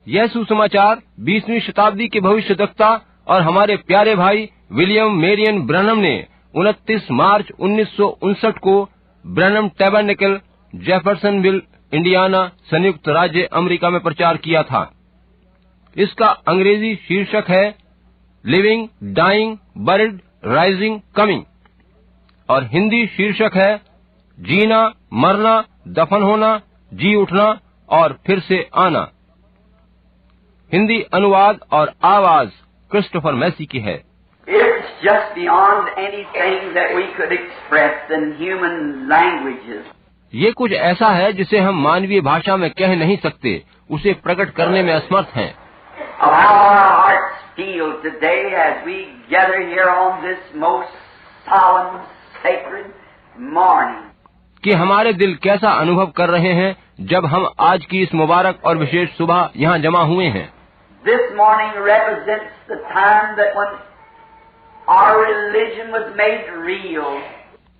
यह सुसमाचार 20वीं शताब्दी के भविष्यद्वक्ता और हमारे प्यारे भाई विलियम मेरियन ब्रैनम ने 29 मार्च 1959 को ब्रैनम टैबरनेकल, जेफरसनविल, इंडियाना, संयुक्त राज्य अमेरिका में प्रचार किया था। इसका अंग्रेजी शीर्षक है living, dying, buried, rising, coming, और हिंदी शीर्षक है जीना, मरना, दफन होना, जी उठना और फिर से आना। हिंदी अनुवाद और आवाज क्रिस्टोफर मैसी की है। It's just beyond anything that we could express in human languages. ये कुछ ऐसा है जिसे हम मानवीय भाषा में कह नहीं सकते, उसे प्रकट करने में असमर्थ हैं। Of how our hearts feel today as we gather here on this most solemn, sacred morning. कि हमारे दिल कैसा अनुभव कर रहे हैं जब हम आज की इस मुबारक और विशेष सुबह यहाँ जमा हुए हैं। This morning represents the time that when our religion was made real.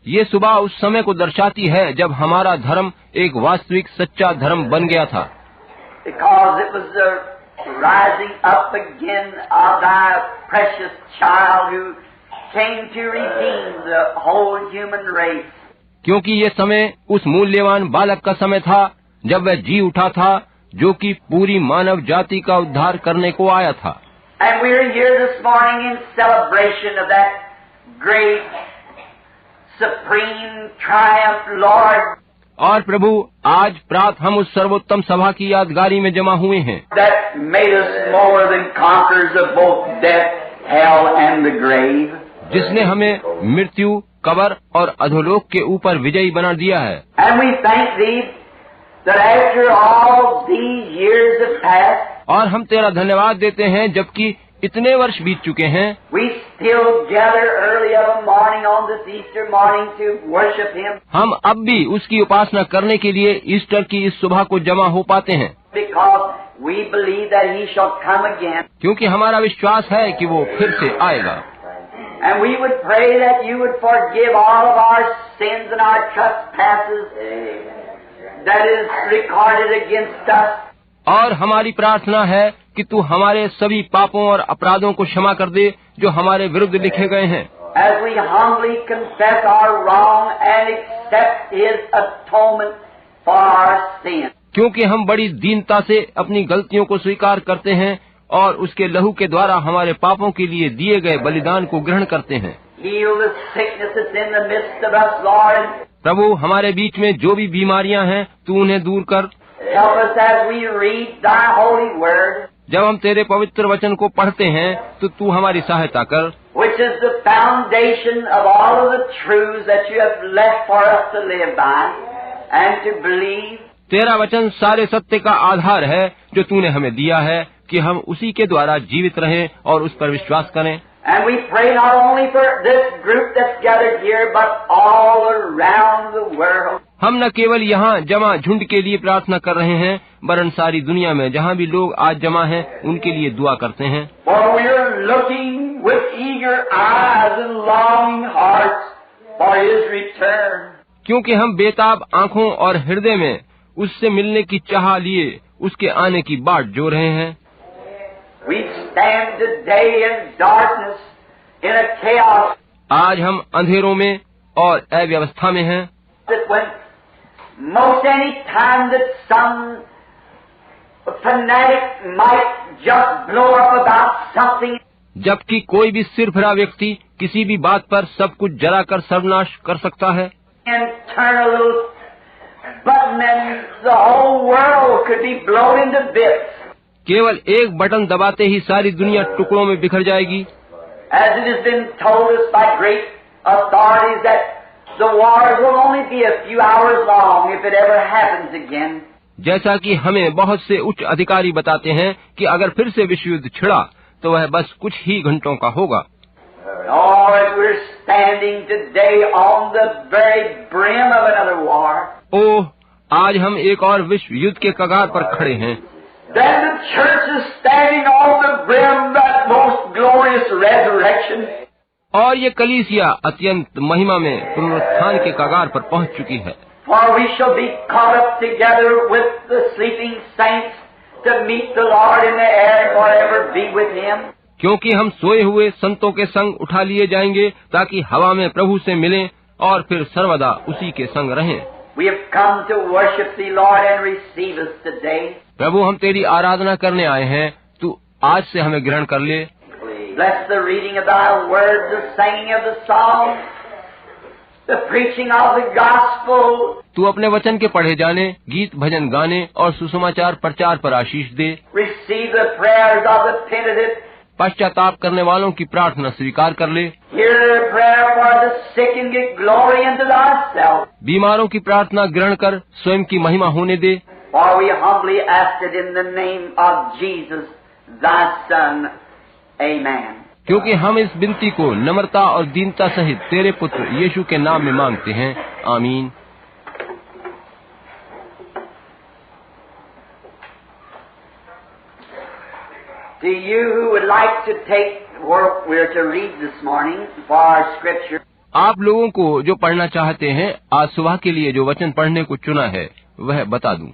ये सुबह उस समय को दर्शाती है जब हमारा धर्म एक वास्तविक सच्चा धर्म बन गया था। Because it was the rising up again of thy precious child who came to redeem the whole human race. क्योंकि ये समय उस मूल्यवान बालक का समय था जब वह जी उठा था, जो कि पूरी मानव जाति का उद्धार करने को आया था। And we are here this morning in celebration of that great, supreme triumph, Lord. और प्रभु, आज प्रात हम उस सर्वोत्तम सभा की यादगारी में जमा हुए हैं, That made us more than conquerors of both death, hell and the grave. जिसने हमें मृत्यु, कब्र और अधोलोक के ऊपर विजयी बना दिया है। And we thank Thee that after all these years have passed, और हम तेरा धन्यवाद देते हैं जबकि इतने वर्ष बीत चुके हैं, we still gather early of a morning on this Easter morning to worship Him. हम अब भी उसकी उपासना करने के लिए ईस्टर की इस सुबह को जमा हो पाते हैं, Because we believe that He shall come again. क्योंकि हमारा विश्वास है कि वो फिर से आएगा। And we would pray that You would forgive all of our sins and our trespasses that is recorded against us. और हमारी प्रार्थना है कि तू हमारे सभी पापों और अपराधों को क्षमा कर दे जो हमारे विरुद्ध लिखे गए हैं, As we humbly confess our wrong and accept His atonement for our sin. क्योंकि हम बड़ी दीनता से अपनी गलतियों को स्वीकार करते हैं और उसके लहू के द्वारा हमारे पापों के लिए दिए गए बलिदान को ग्रहण करते हैं। Heal the sickness that's in the midst of us, Lord. प्रभु, हमारे बीच में जो भी बीमारियां हैं तू उन्हें दूर कर। Help us as we read Thy holy word, जब हम तेरे पवित्र वचन को पढ़ते हैं तो तू हमारी सहायता कर, which is the foundation of all of the truths that You have left for us to live by and to believe. तेरा वचन सारे सत्य का आधार है जो तूने हमें दिया है कि हम उसी के द्वारा जीवित रहें और उस पर विश्वास करें। And we pray not only for this group that's gathered here, but all around the world. हम न केवल यहाँ जमा झुंड के लिए प्रार्थना कर रहे हैं, वरन सारी दुनिया में जहाँ भी लोग आज जमा हैं उनके लिए दुआ करते हैं। For we are looking with eager eyes and longing hearts for His return. क्योंकि हम बेताब आंखों और हृदय में उससे मिलने की चाह लिए उसके आने की बाट जो रहे हैं। We stand today in darkness, in a chaos. आज हम अंधेरों में और अव्यवस्था में हैं, That when most any time that some fanatic might just blow up about something, जबकि कोई भी सिरफिरा व्यक्ति किसी भी बात पर सब कुछ जलाकर सर्वनाश कर सकता है and turn a little button and the whole world could be blown into bits. केवल एक बटन दबाते ही सारी दुनिया टुकड़ों में बिखर जाएगी। As it has been told us by great authorities that the wars will only be a few hours long if it ever happens again. जैसा कि हमें बहुत से उच्च अधिकारी बताते हैं कि अगर फिर से विश्व युद्ध छिड़ा तो वह बस कुछ ही घंटों का होगा। Lord, we're standing today on the very brim of another war. ओह, आज हम एक और विश्व युद्ध के कगार पर खड़े हैं। Then the church is standing on the brim of that most glorious resurrection. और ये कलीसिया अत्यंत महिमा में पुनरुत्थान के कगार पर पहुंच चुकी है। For we shall be caught up together with the sleeping saints to meet the Lord in the air and forever be with Him. क्योंकि हम सोए हुए संतों के संग उठा लिए जाएंगे ताकि हवा में प्रभु से मिलें और फिर सर्वदा उसी के संग रहें। We have come to worship Thee, Lord, and receive us today. प्रभु हम तेरी आराधना करने आए हैं, तू आज से हमें ग्रहण कर ले। Bless the reading of Thy Word, the singing of the psalm, the preaching of the gospel. तू अपने वचन के पढ़े जाने, गीत भजन गाने और सुसमाचार प्रचार पर आशीष दे। Receive the prayers of the penitent. पश्चाताप करने वालों की प्रार्थना स्वीकार कर ले। Hear the prayer for the sick and get glory unto Thyself. बीमारों की प्रार्थना ग्रहण कर स्वयं की महिमा होने दे। For we humbly ask it in the name of Jesus, Thy Son. Amen. क्योंकि हम इस विनती को नम्रता और दीनता सहित तेरे पुत्र यीशु के नाम में मांगते हैं। आमीन। To you who would like to take what we're to read this morning for our scripture, आप लोगों को जो पढ़ना चाहते हैं, आज सुबह के लिए जो वचन पढ़ने को चुना है वह बता दूं।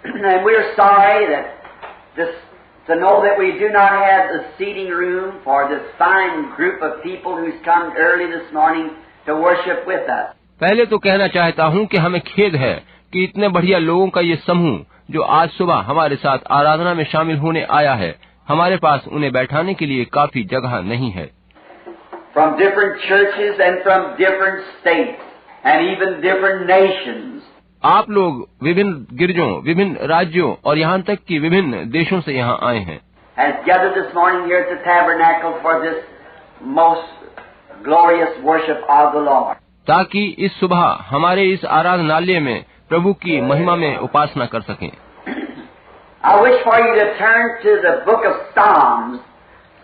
and we're sorry to know that we do not have the seating room for this fine group of people who's come early this morning to worship with us. पहले तो कहना चाहता हूं कि हमें खेद है कि इतने बढ़िया लोगों का ये समूह जो आज सुबह हमारे साथ आराधना में शामिल होने आया है, हमारे पास उन्हें बैठाने के लिए काफी जगह नहीं है। From different churches and from different states and even different nations. आप लोग विभिन्न गिरजों, विभिन्न राज्यों और यहाँ तक कि विभिन्न देशों से यहाँ आए हैं। Has gathered this morning here at the tabernacle for this most glorious worship of the Lord. ताकि इस सुबह हमारे इस आराधनालय में प्रभु की महिमा में उपासना कर सकें। I wish for you to turn to the book of Psalms,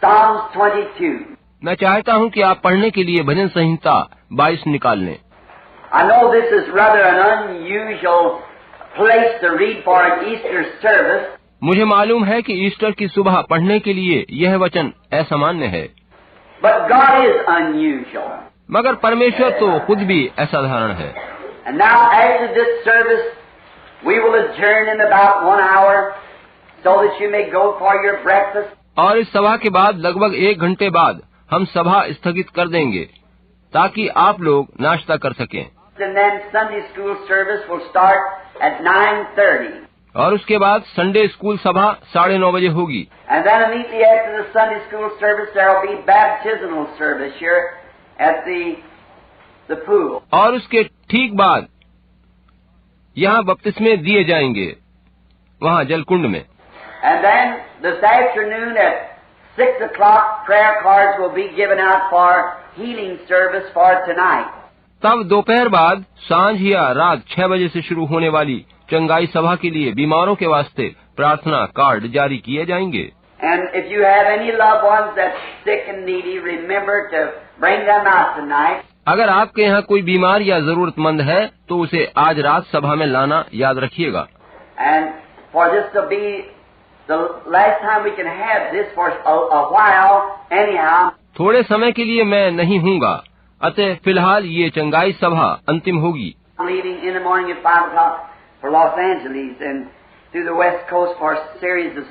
Psalms 22. मैं चाहता हूं कि आप पढ़ने के लिए भजन संहिता 22 निकाल लें। I know this is rather an unusual place to read for an Easter service. मुझे मालूम है कि ईस्टर की सुबह पढ़ने के लिए यह वचन असामान्य है, But God is unusual. मगर परमेश्वर तो खुद भी असाधारण है। And now after this service, we will adjourn in about 1 hour so that you may go for your breakfast. और इस सभा के बाद लगभग 1 घंटे बाद हम सभा स्थगित कर देंगे ताकि आप लोग नाश्ता कर सकें। And then Sunday school service will start at 9:30. और उसके बाद संडे स्कूल सभा 9:30 बजे होगी। And then immediately after the Sunday school service, there will be baptismal service here at the pool. और उसके ठीक बाद यहाँ बपतिस्मे दिए जाएंगे, वहाँ जलकुंड में। And then this afternoon at 6 o'clock, prayer cards will be given out for healing service for tonight. तब दोपहर बाद सांझ या रात 6 बजे से शुरू होने वाली चंगाई सभा के लिए बीमारों के वास्ते प्रार्थना कार्ड जारी किए जाएंगे। And if you have any loved ones that's sick and needy, remember to bring them out tonight. अगर आपके यहाँ कोई बीमार या जरूरतमंद है तो उसे आज रात सभा में लाना याद रखिएगा। And for this to be the last time we can have this for a while, anyhow. थोड़े समय के लिए मैं नहीं हूँगा, अतः फिलहाल ये चंगाई सभा अंतिम होगी। Leaving in the morning at 5 o'clock for Los Angeles and through the West Coast for a series of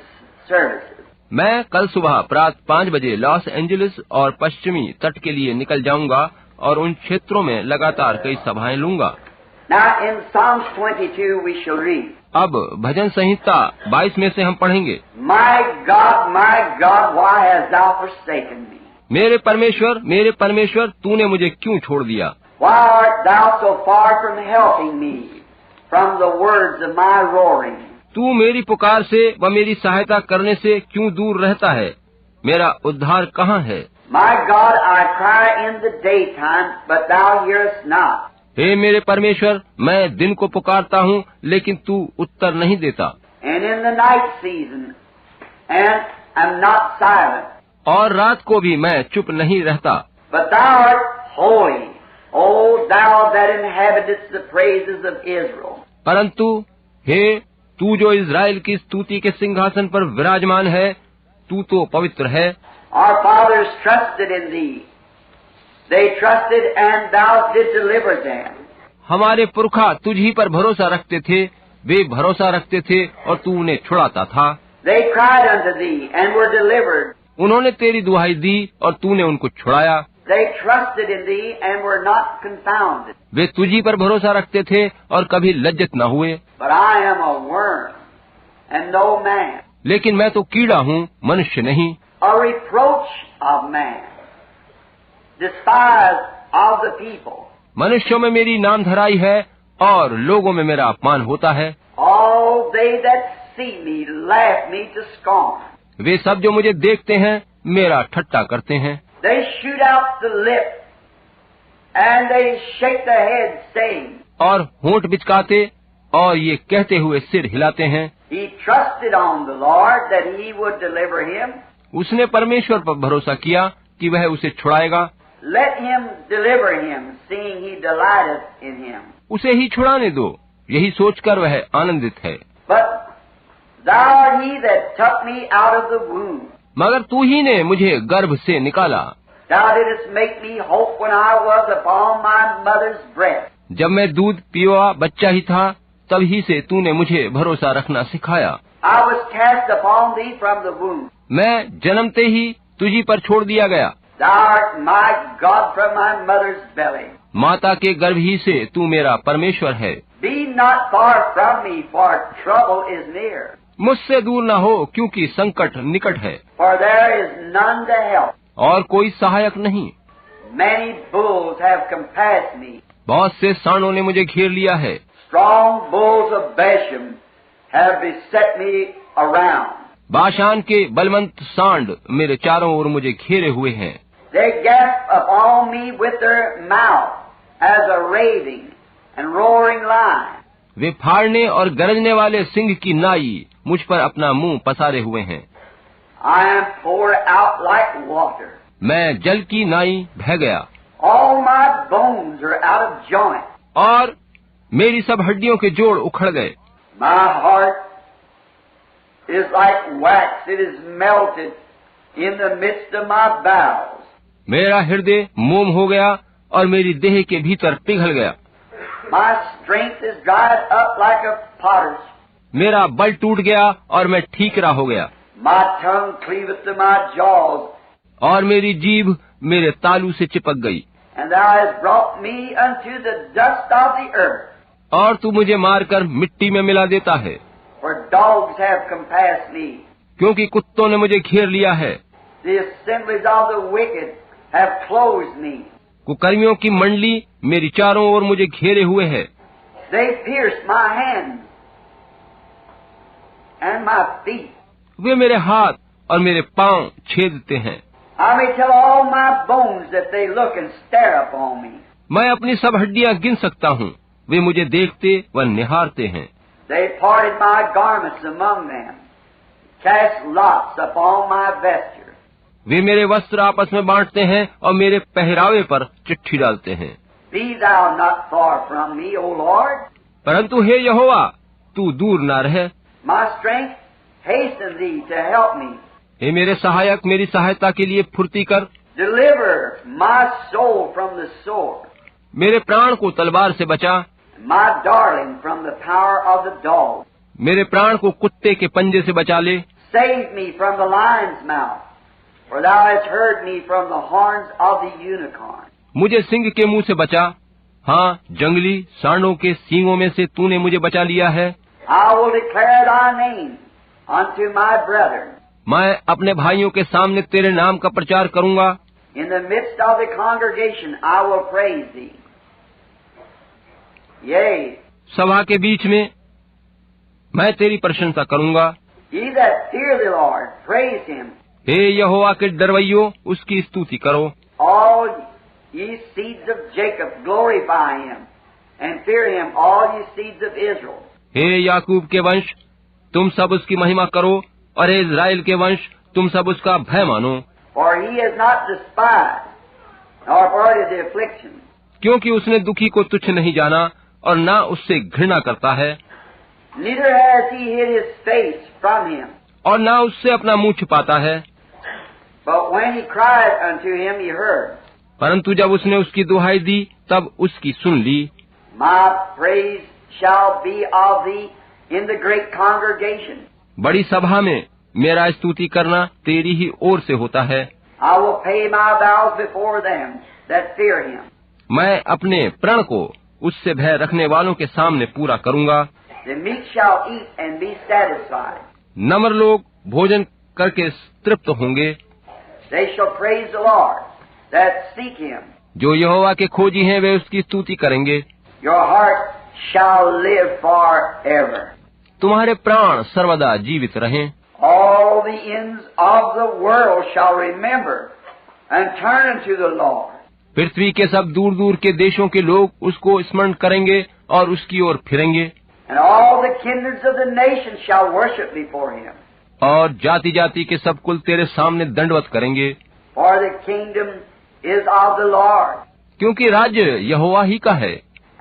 services. मैं कल सुबह प्रातः 5 बजे लॉस एंजलिस और पश्चिमी तट के लिए निकल जाऊंगा और उन क्षेत्रों में लगातार कई सभाएं लूंगा। Now in Psalms 22 we shall read. अब भजन संहिता 22 में से हम पढ़ेंगे। My God, why hast thou forsaken me? मेरे परमेश्वर, तूने मुझे क्यों छोड़ दिया? Why art thou so far from helping me, from the words of my roaring? तू मेरी पुकार से व मेरी सहायता करने से क्यों दूर रहता है? मेरा उद्धार कहाँ है? My God, I cry in the daytime, but thou hearest not. हे मेरे परमेश्वर, मैं दिन को पुकारता हूँ लेकिन तू उत्तर नहीं देता। And in the night season, and am not silent. और रात को भी मैं चुप नहीं रहता। But thou art holy, O thou that inhabitest the praises of Israel. परंतु हे तू जो इज़राइल की स्तुति के सिंहासन पर विराजमान है, तू तो पवित्र है। Our fathers trusted in thee. They trusted and thou did deliver them. हमारे पुरखा तुझी पर भरोसा रखते थे, वे भरोसा रखते थे और तू उन्हें छुड़ाता था। They cried unto thee and were delivered. उन्होंने तेरी दुहाई दी और तूने उनको छुड़ाया। They trusted in thee and were not confounded. वे तुझी पर भरोसा रखते थे और कभी लज्जित न हुए। But I am a worm and no man, लेकिन मैं तो कीड़ा हूँ, मनुष्य नहीं। a reproach of man, despised of the people. मनुष्यों में मेरी नाम धराई है और लोगों में मेरा अपमान होता है। All they that see me laugh me to scorn. वे सब जो मुझे देखते हैं मेरा ठट्टा करते हैं। They shoot out the lip and they shake their head, saying, और होंठ बिचकाते और ये कहते हुए सिर हिलाते हैं। He trusted on the Lord that he would deliver him. उसने परमेश्वर पर भरोसा किया कि वह उसे छुड़ाएगा। Let him deliver him, seeing he delighteth in him. उसे ही छुड़ाने दो, यही सोचकर वह आनंदित है। But thou art he that took me out of the womb. मगर तू ही ने मुझे गर्भ से निकाला। Thou didst make me hope when I was upon my mother's breast. जब मैं दूध पिया बच्चा ही था, तभी से तूने मुझे भरोसा रखना सिखाया। I was cast upon thee from the womb. मैं जन्मते ही तुझी पर छोड़ दिया गया। Thou art my God from my mother's belly. माता के गर्भ ही से तू मेरा परमेश्वर है। Be not far from me, for trouble is near. मुझसे दूर न हो, क्योंकि संकट निकट है For there is none to help. और कोई सहायक नहीं। Many bulls have compassed me. बहुत से सांडों ने मुझे घेर लिया है। Strong bulls of Bashan have beset me around. Bashan के बलवंत सांड मेरे चारों ओर मुझे घेरे हुए हैं। They gasp upon me with their mouth as a raving and roaring lion. वे फाड़ने और गरजने वाले सिंह की नाई मुझ पर अपना मुंह पसारे हुए हैं। I am poured out like water. मैं जल की नाई बह गया All my bones are out of joint. और मेरी सब हड्डियों के जोड़ उखड़ गए। My heart is like wax. It is melted in the midst of my bowels. मेरा हृदय मोम हो गया और मेरी देह के भीतर पिघल गया। My strength is dried up like a potter's. मेरा बल टूट गया और मैं ठीकरा हो गया। My tongue cleaveth to my jaws. और मेरी जीभ मेरे तालू से चिपक गई। And thou hast brought me unto the dust of the earth. और तू मुझे मारकर मिट्टी में मिला देता है। For dogs have compassed me. क्योंकि कुत्तों ने मुझे घेर लिया है। The assemblies of the wicked have closed me. कुकर्मियों की मंडली मेरी चारों ओर मुझे घेरे हुए है। They pierced my hands and my feet. वे मेरे हाथ और मेरे पांव छेदते हैं। I may tell all my bones that they look and stare upon me. मैं अपनी सब हड्डियां गिन सकता हूँ, वे मुझे देखते व निहारते हैं। They parted my garments among them, cast lots upon my vesture. वे मेरे वस्त्र आपस में बांटते हैं और मेरे पहरावे पर चिट्ठी डालते हैं। Be thou not far from me, O Lord. परंतु हे यहोवा, तू दूर न रह। My strength hasten thee to help me. हे मेरे सहायक, मेरी सहायता के लिए फुर्ती कर। Deliver my soul from the sword, मेरे प्राण को तलवार से बचा। my darling from the power of the dog. मेरे प्राण को कुत्ते के पंजे से बचा ले। Save me from the lion's mouth, for thou hast heard me from the horns of the unicorn. मुझे सिंह के मुंह से बचा। हाँ, जंगली सांडों के सींगों में से तूने मुझे बचा लिया है। I will declare thy name unto my brethren. मैं अपने भाइयों के सामने तेरे नाम का प्रचार करूंगा। In the midst of the congregation I will praise thee. Yea, सभा के बीच में मैं तेरी प्रशंसा करूंगा। ye that fear the Lord, praise him. हे यहोवा के डरवैयो, उसकी स्तुति करो। All ye seeds of Jacob, glorify him, and fear him, all ye seeds of Israel. हे याकूब के वंश, तुम सब उसकी महिमा करो, और हे इज़राइल के वंश, तुम सब उसका भय मानो। For he has not despised, nor avoided the affliction. क्योंकि उसने दुखी को तुच्छ नहीं जाना और ना उससे घृणा करता है, Neither has he hid his face from him. और ना उससे अपना मुंह छिपाता है। But when he cried unto him, he heard. परंतु जब उसने उसकी दुहाई दी, तब उसकी सुन ली। My praise shall be of thee in the great congregation. बड़ी सभा में मेरा स्तुति करना तेरी ही ओर से होता है। I will pay my vows before them that fear him. मैं अपने प्रण को उससे भय रखने वालों के सामने पूरा करूंगा। The meek shall eat and be satisfied. नम्र लोग भोजन करके तृप्त होंगे। They shall praise the Lord that seek him. जो यहोवा के खोजी हैं वे उसकी स्तुति करेंगे। Your heart shall live forever. तुम्हारे प्राण सर्वदा जीवित रहें। All the ends of the world shall remember and turn unto the Lord. पृथ्वी के सब दूर दूर के देशों के लोग उसको स्मरण करेंगे और उसकी ओर फिरेंगे। And all the kindreds of the nations shall worship before him. और जाति जाति के सब कुल तेरे सामने दंडवत करेंगे। For the kingdom is of the Lord, क्योंकि राज्य यहोवा ही का है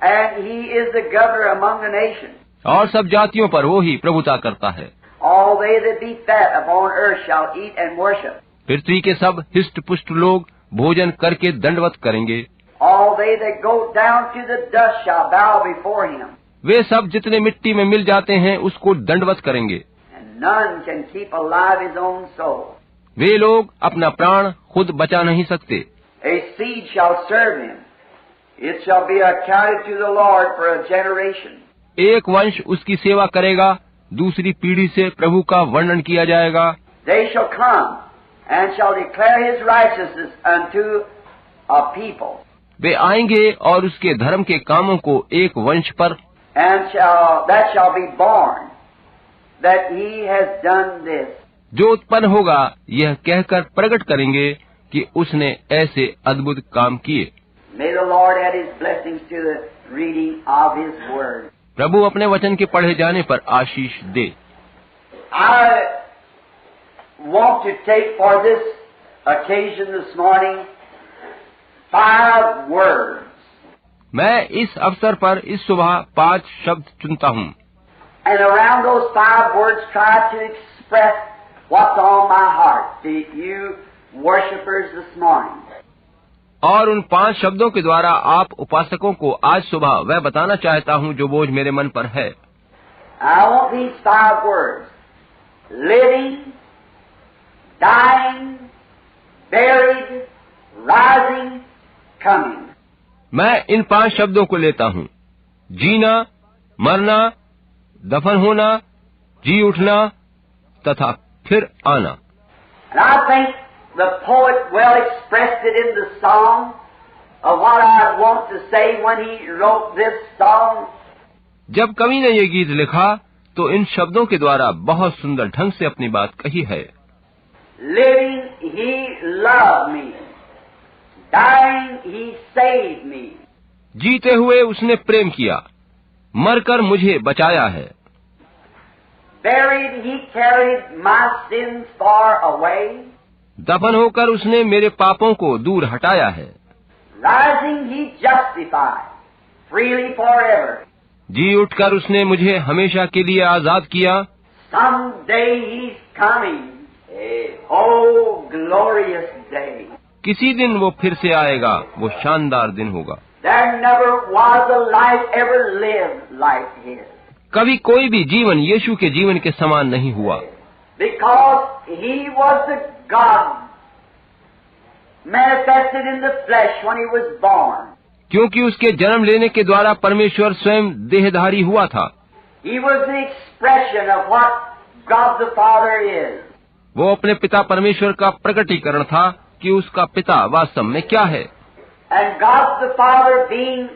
and he is the governor among the nations. और सब जातियों पर वो ही प्रभुता करता है। All they that be fat upon earth shall eat and worship. पृथ्वी के सब हिष्ट पुष्ट लोग भोजन करके दंडवत करेंगे। All they that go down to the dust shall bow before him. वे सब जितने मिट्टी में मिल जाते हैं उसको दंडवत करेंगे। And none can keep alive his own soul. वे लोग अपना प्राण खुद बचा नहीं सकते। A seed shall serve him. It shall be accounted to the Lord for a generation. एक वंश उसकी सेवा करेगा, दूसरी पीढ़ी से प्रभु का वर्णन किया जाएगा। They shall come and shall declare his righteousness unto a people. वे आएंगे और उसके धर्म के कामों को एक वंश पर, And that shall be born that he has done this. जो उत्पन्न होगा यह कहकर प्रकट करेंगे कि उसने ऐसे अद्भुत काम किए। May the Lord add his blessings to the reading of his word. प्रभु अपने वचन के पढ़े जाने पर आशीष दे। I want to take for this occasion this morning 5 words. मैं इस अवसर पर इस सुबह 5 शब्द चुनता हूँ। And around those 5 words try to express what's on my heart to you worshipers this morning. और उन 5 शब्दों के द्वारा आप उपासकों को आज सुबह वह बताना चाहता हूँ जो बोझ मेरे मन पर है। I want these 5 words: living, dying, buried, rising, coming. मैं इन 5 शब्दों को लेता हूँ: जीना, मरना, दफन होना, जी उठना तथा फिर आना। And I think the poet well expressed it in the song of what I want to say when he wrote this song. जब कवि ने ये गीत लिखा तो इन शब्दों के द्वारा बहुत सुंदर ढंग से अपनी बात कही है। Living, he loved me. Dying, he saved me. जीते हुए उसने प्रेम किया, मरकर मुझे बचाया है। Buried, he carried my sins far away. दफन होकर उसने मेरे पापों को दूर हटाया है। Rising, he justified freely forever. जी उठकर उसने मुझे हमेशा के लिए आजाद किया। Someday he's coming. Oh, glorious day. किसी दिन वो फिर से आएगा, वो शानदार दिन होगा। There never was a life ever lived like his. कभी कोई भी जीवन यीशु के जीवन के समान नहीं हुआ, Because he was the God manifested in the flesh when he was born. क्योंकि उसके जन्म लेने के द्वारा परमेश्वर स्वयं देहधारी हुआ था। He was the expression of what God the Father is. वो अपने पिता परमेश्वर का प्रकटीकरण था कि उसका पिता वास्तव में क्या है। And God the Father being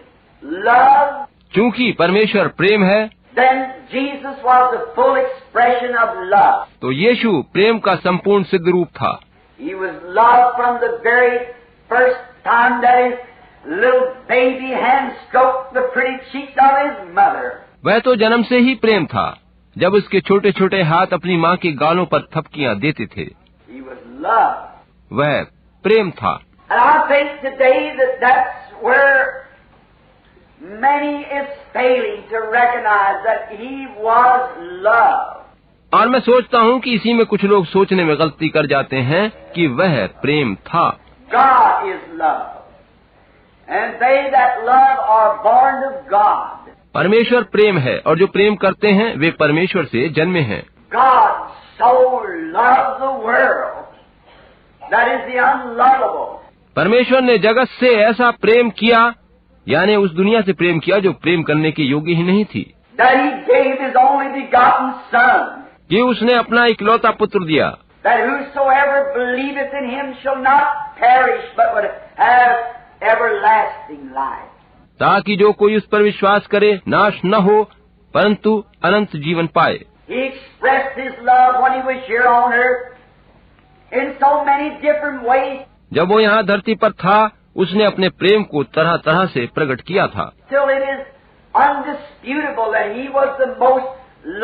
love, चूंकि परमेश्वर प्रेम है, then Jesus was the full expression of love. तो यीशु प्रेम का संपूर्ण सिद्ध रूप था। He was love from the very first time that his little baby hand stroked the pretty cheeks of his mother. वह तो जन्म से ही प्रेम था, जब उसके छोटे छोटे हाथ अपनी माँ के गालों पर थपकियां देते थे। He was love. वह प्रेम था। And I think today that that's where many is failing to recognize that he was love. और मैं सोचता हूँ कि इसी में कुछ लोग सोचने में गलती कर जाते हैं कि वह प्रेम था। God is love. And they that love are born of God. परमेश्वर प्रेम है और जो प्रेम करते हैं वे परमेश्वर से जन्मे हैं। God so loved the world, that is the unlovable. परमेश्वर ने जगत से ऐसा प्रेम किया, यानी उस दुनिया से प्रेम किया जो प्रेम करने के योग्य ही नहीं थी, That He gave His only begotten Son, कि उसने अपना इकलौता पुत्र दिया, that whosoever believeth in Him shall not perish, but would have everlasting life. ताकि जो कोई उस पर विश्वास करे नाश न हो परंतु अनंत जीवन पाए। He expressed His love when He was here on earth in so many different ways, जब वो यहाँ धरती पर था उसने अपने प्रेम को तरह तरह से प्रकट किया था, till it is undisputable that He was the most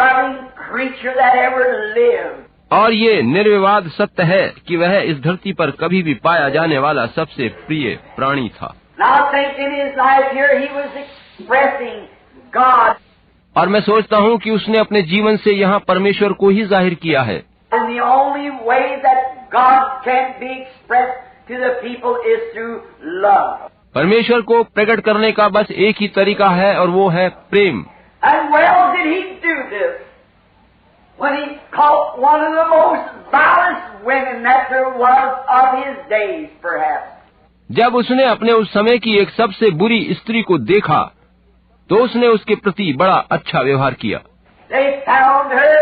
loving creature that ever lived. और ये निर्विवाद सत्य है कि वह इस धरती पर कभी भी पाया जाने वाला सबसे प्रिय प्राणी था। Now I think in His life here He was expressing God, और मैं सोचता हूँ कि उसने अपने जीवन से यहाँ परमेश्वर को ही जाहिर किया है, and the only way that God can be expressed to the people is through love. परमेश्वर को प्रकट करने का बस एक ही तरीका है और वो है प्रेम। And well did He do this when He caught one of the most vilest women that there was of His days, perhaps. जब उसने अपने उस समय की एक सबसे बुरी स्त्री को देखा तो उसने उसके प्रति बड़ा अच्छा व्यवहार किया। They found her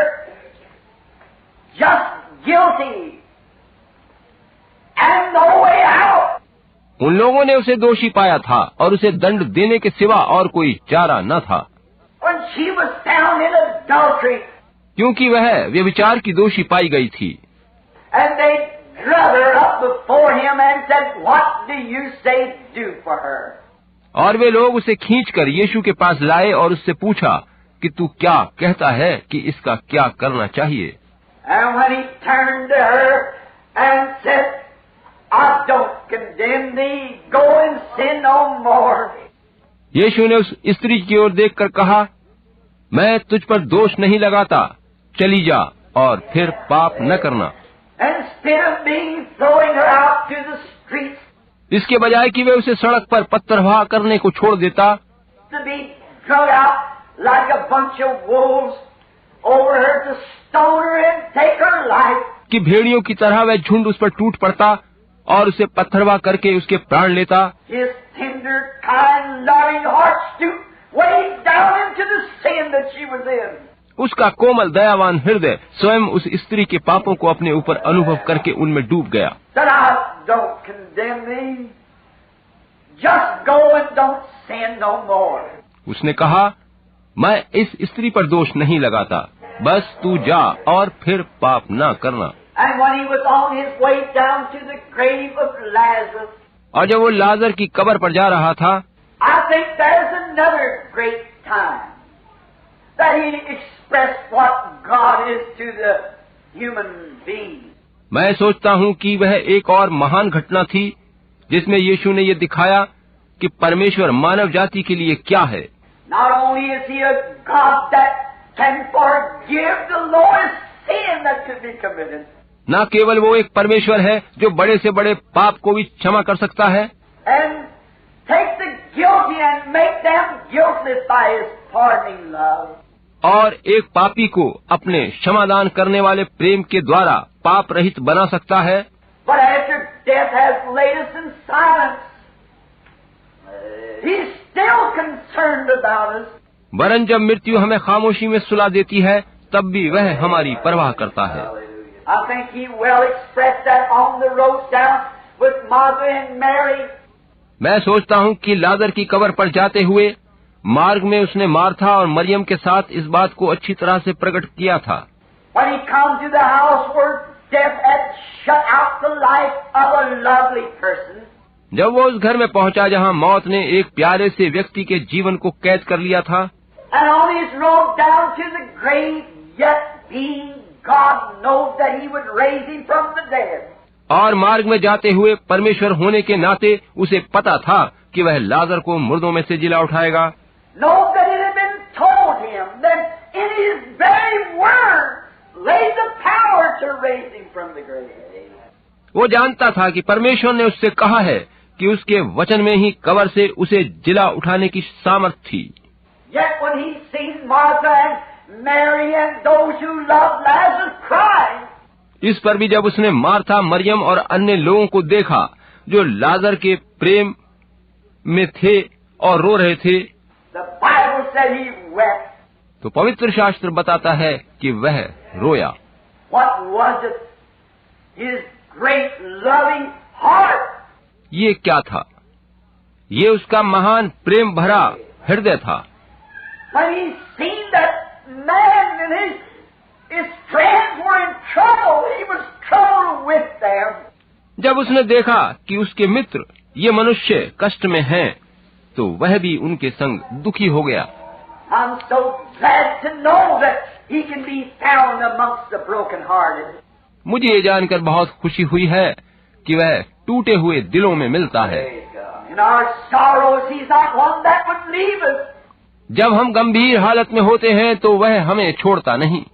just guilty and no way out. उन लोगों ने उसे दोषी पाया था और उसे दंड देने के सिवा और कोई चारा न था, When she was found in adultery, क्योंकि वह व्यभिचार की दोषी पाई गई थी। and they drug her up before Him and said, "What do you say do for her?" और वे लोग उसे खींचकर यीशु के पास लाए और उससे पूछा कि तू क्या कहता है कि इसका क्या करना चाहिए। And when He turned to her and said, "I don't condemn thee, go and sin no more." यीशु ने उस स्त्री की ओर देखकर कहा, मैं तुझ पर दोष नहीं लगाता, चली जा और फिर पाप न करना। Instead of being throwing her out to the streets, इसके बजाय कि वे उसे सड़क पर पत्थरवाह करने को छोड़ देता, to be drug out like a bunch of wolves over her to stone her and take her life. कि भेड़ियों की तरह वह झुंड उस पर टूट पड़ता और उसे पत्थरवाह करके उसके प्राण लेता। His tender, kind, loving heart stooped way down into the sin that she was in. उसका कोमल दयावान हृदय स्वयं उस स्त्री के पापों को अपने ऊपर अनुभव करके उनमें डूब गया। That I don't condemn thee. Just go and don't sin no more. उसने कहा, मैं इस स्त्री पर दोष नहीं लगाता, बस तू जा और फिर पाप न करना। And when He was on His way down to the grave of Lazarus, और जब वो लाजर की कब्र पर जा रहा था, I think there's another great time that He expressed what God is to the human being. मैं सोचता हूँ कि वह एक और महान घटना थी जिसमें यीशु ने ये दिखाया कि परमेश्वर मानव जाति के लिए क्या है। Not only is He a God that can forgive the lowest sin that could be committed, न केवल वो एक परमेश्वर है जो बड़े से बड़े पाप को भी क्षमा कर सकता है and take the guilty and make them guiltless by His pardoning love, और एक पापी को अपने क्षमादान करने वाले प्रेम के द्वारा पाप रहित बना सकता है, but after death has laid us in silence, He's still concerned about us. वरन जब मृत्यु हमें खामोशी में सुला देती है तब भी वह हमारी परवाह करता है। I think He well expressed that on the road down with Martha and Mary. मैं सोचता हूँ कि लाजर की कब्र पर जाते हुए मार्ग में उसने मार्था और मरियम के साथ इस बात को अच्छी तरह से प्रकट किया था। When He come to the house where death had shut out the life of a lovely person, जब वो उस घर में पहुंचा जहाँ मौत ने एक प्यारे से व्यक्ति के जीवन को कैद कर लिया था, and on His road down to the grave, yet being God knows that He would raise him from the dead. और मार्ग में जाते हुए परमेश्वर होने के नाते उसे पता था कि वह लाजर को मुर्दों में से जिला उठाएगा। Knows that it had been told him that in His very word lay the power to raise him from the grave. वो जानता था कि परमेश्वर ने उससे कहा है कि उसके वचन में ही कब्र से उसे जिला उठाने की सामर्थ थी। Yet when He seen Martha and Mary and those who loved Lazarus cried. इस पर भी जब उसने मार्था, मरियम और अन्य लोगों को देखा जो लाजर के प्रेम में थे और रो रहे थे, The Bible said he wept. तो पवित्र शास्त्र बताता है कि वह रोया। What was it? His great loving heart. ये क्या था? ये उसका महान प्रेम भरा हृदय था। When he seen that man and his friends were in trouble, he was troubled with them. जब उसने देखा कि उसके मित्र ये मनुष्य कष्ट में हैं, तो वह भी उनके संग दुखी हो गया। I'm so glad to know that he can be found amongst the brokenhearted. मुझे ये जानकर बहुत खुशी हुई है कि वह टूटे हुए दिलों में मिलता है। In our sorrows, he's not one that would leave us. जब हम गंभीर हालत में होते हैं तो वह हमें छोड़ता नहीं।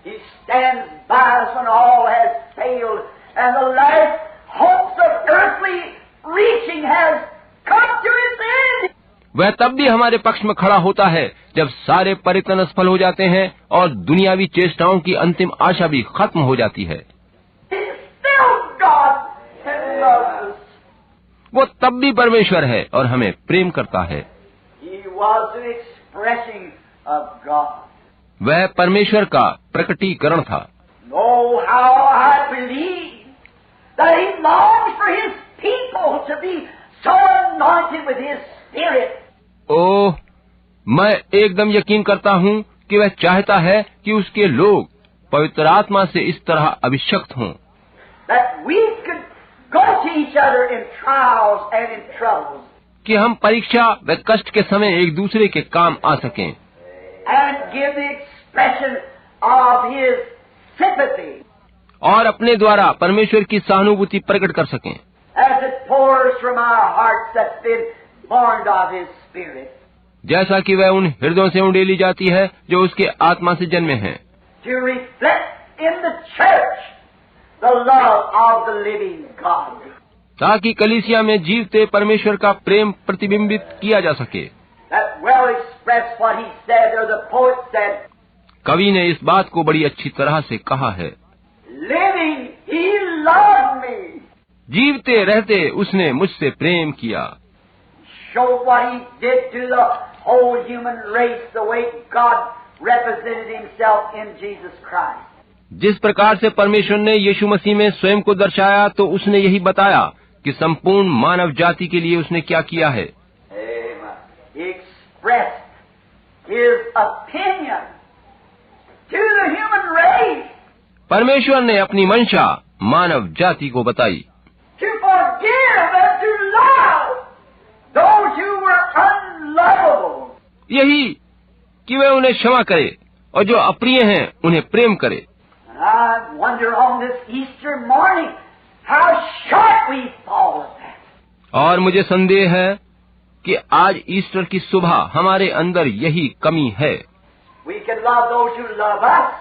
He stands by us when all has failed and the last hopes of earthly reaching has come to its end. वह तब भी हमारे पक्ष में खड़ा होता है जब सारे प्रयत्न असफल हो जाते हैं और दुनियावी चेष्टाओं की अंतिम आशा भी खत्म हो जाती है। He's still God and loves us. वो तब भी परमेश्वर है और हमें प्रेम करता है। He was the expressing of God. वह परमेश्वर का प्रकटीकरण था। Oh, how I believe that He longs for His people to be so anointed with His Spirit. ओह, मैं एकदम यकीन करता हूँ कि वह चाहता है कि उसके लोग पवित्र आत्मा से इस तरह अभिषक्त हों That we could go to each other in trials and in troubles कि हम परीक्षा व कष्ट के समय एक दूसरे के काम आ सकें and give the expression of His sympathy और अपने द्वारा परमेश्वर की सहानुभूति प्रकट कर सकें as it pours from our hearts that's been born of His Spirit. जैसा कि वह उन हृदयों से उंडेली जाती है जो उसके आत्मा से जन्मे हैं, To reflect in the church the love of the living God. ताकि कलीसिया में जीवते परमेश्वर का प्रेम प्रतिबिंबित किया जा सके। That well expressed what he said, or the poet said, कवि ने इस बात को बड़ी अच्छी तरह से कहा है, living he loved me. जीवते रहते उसने मुझसे प्रेम किया। Showed what he did to the whole human race, the way God represented himself in Jesus Christ. जिस प्रकार से परमेश्वर ने यीशु मसीह में स्वयं को दर्शाया, तो उसने यही बताया कि संपूर्ण मानव जाति के लिए उसने क्या किया है। Amen. He expressed his opinion to the human race परमेश्वर ने अपनी मंशा मानव जाति को बताई to forgive and to love those who were unlovable. यही कि वह उन्हें क्षमा करे और जो अप्रिय हैं उन्हें प्रेम करे। And I wonder on this Easter morning how short we fall of that. और मुझे संदेह है कि आज ईस्टर की सुबह हमारे अंदर यही कमी है। We can love those who love us,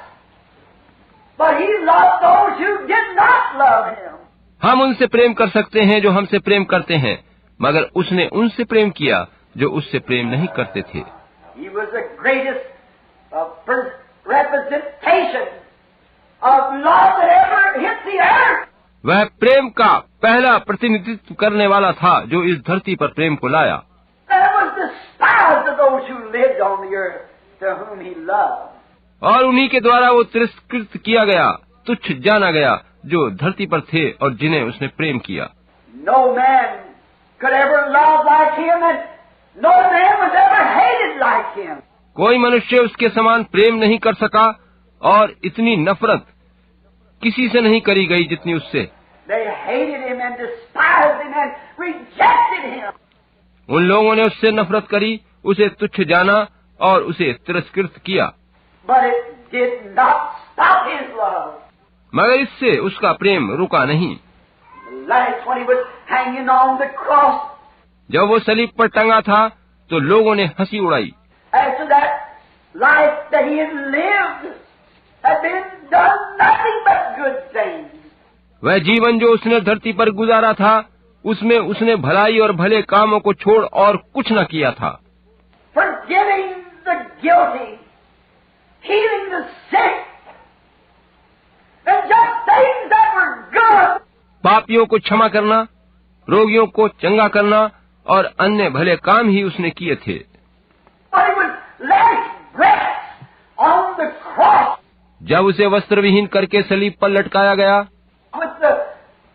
but He loved those who did not love Him. हम उनसे प्रेम कर सकते हैं जो हमसे प्रेम करते हैं, मगर उसने उनसे प्रेम किया जो उससे प्रेम नहीं करते थे। He was the greatest representation of love that ever hit the earth. वह प्रेम का पहला प्रतिनिधित्व करने वाला था जो इस धरती पर प्रेम को लाया। That was despised of those who lived on the earth, to whom He loved. और उन्हीं के द्वारा वो तिरस्कृत किया गया, तुच्छ जाना गया, जो धरती पर थे और जिन्हें उसने प्रेम किया। No man could ever love like Him, and no man was ever hated like Him. कोई मनुष्य उसके समान प्रेम नहीं कर सका और इतनी नफरत किसी से नहीं करी गई जितनी उससे। They hated Him and despised Him and rejected Him. उन लोगों ने उससे नफरत करी, उसे तुच्छ जाना और उसे तिरस्कृत किया, But it did not stop His love. मगर इससे उसका प्रेम रुका नहीं। Last when He was hanging on the cross, जब वो सलीब पर टंगा था तो लोगों ने हंसी उड़ाई। after that life that He had lived had been done nothing but good things. वह जीवन जो उसने धरती पर गुजारा था, उसमें उसने भलाई और भले कामों को छोड़ और कुछ न किया था। Forgiving the guilty, healing the sick, and just things that were good. पापियों को क्षमा करना, रोगियों को चंगा करना और अन्य भले काम ही उसने किए थे। But it was last breath on the cross जब उसे वस्त्र विहीन करके सलीब पर लटकाया गया, with the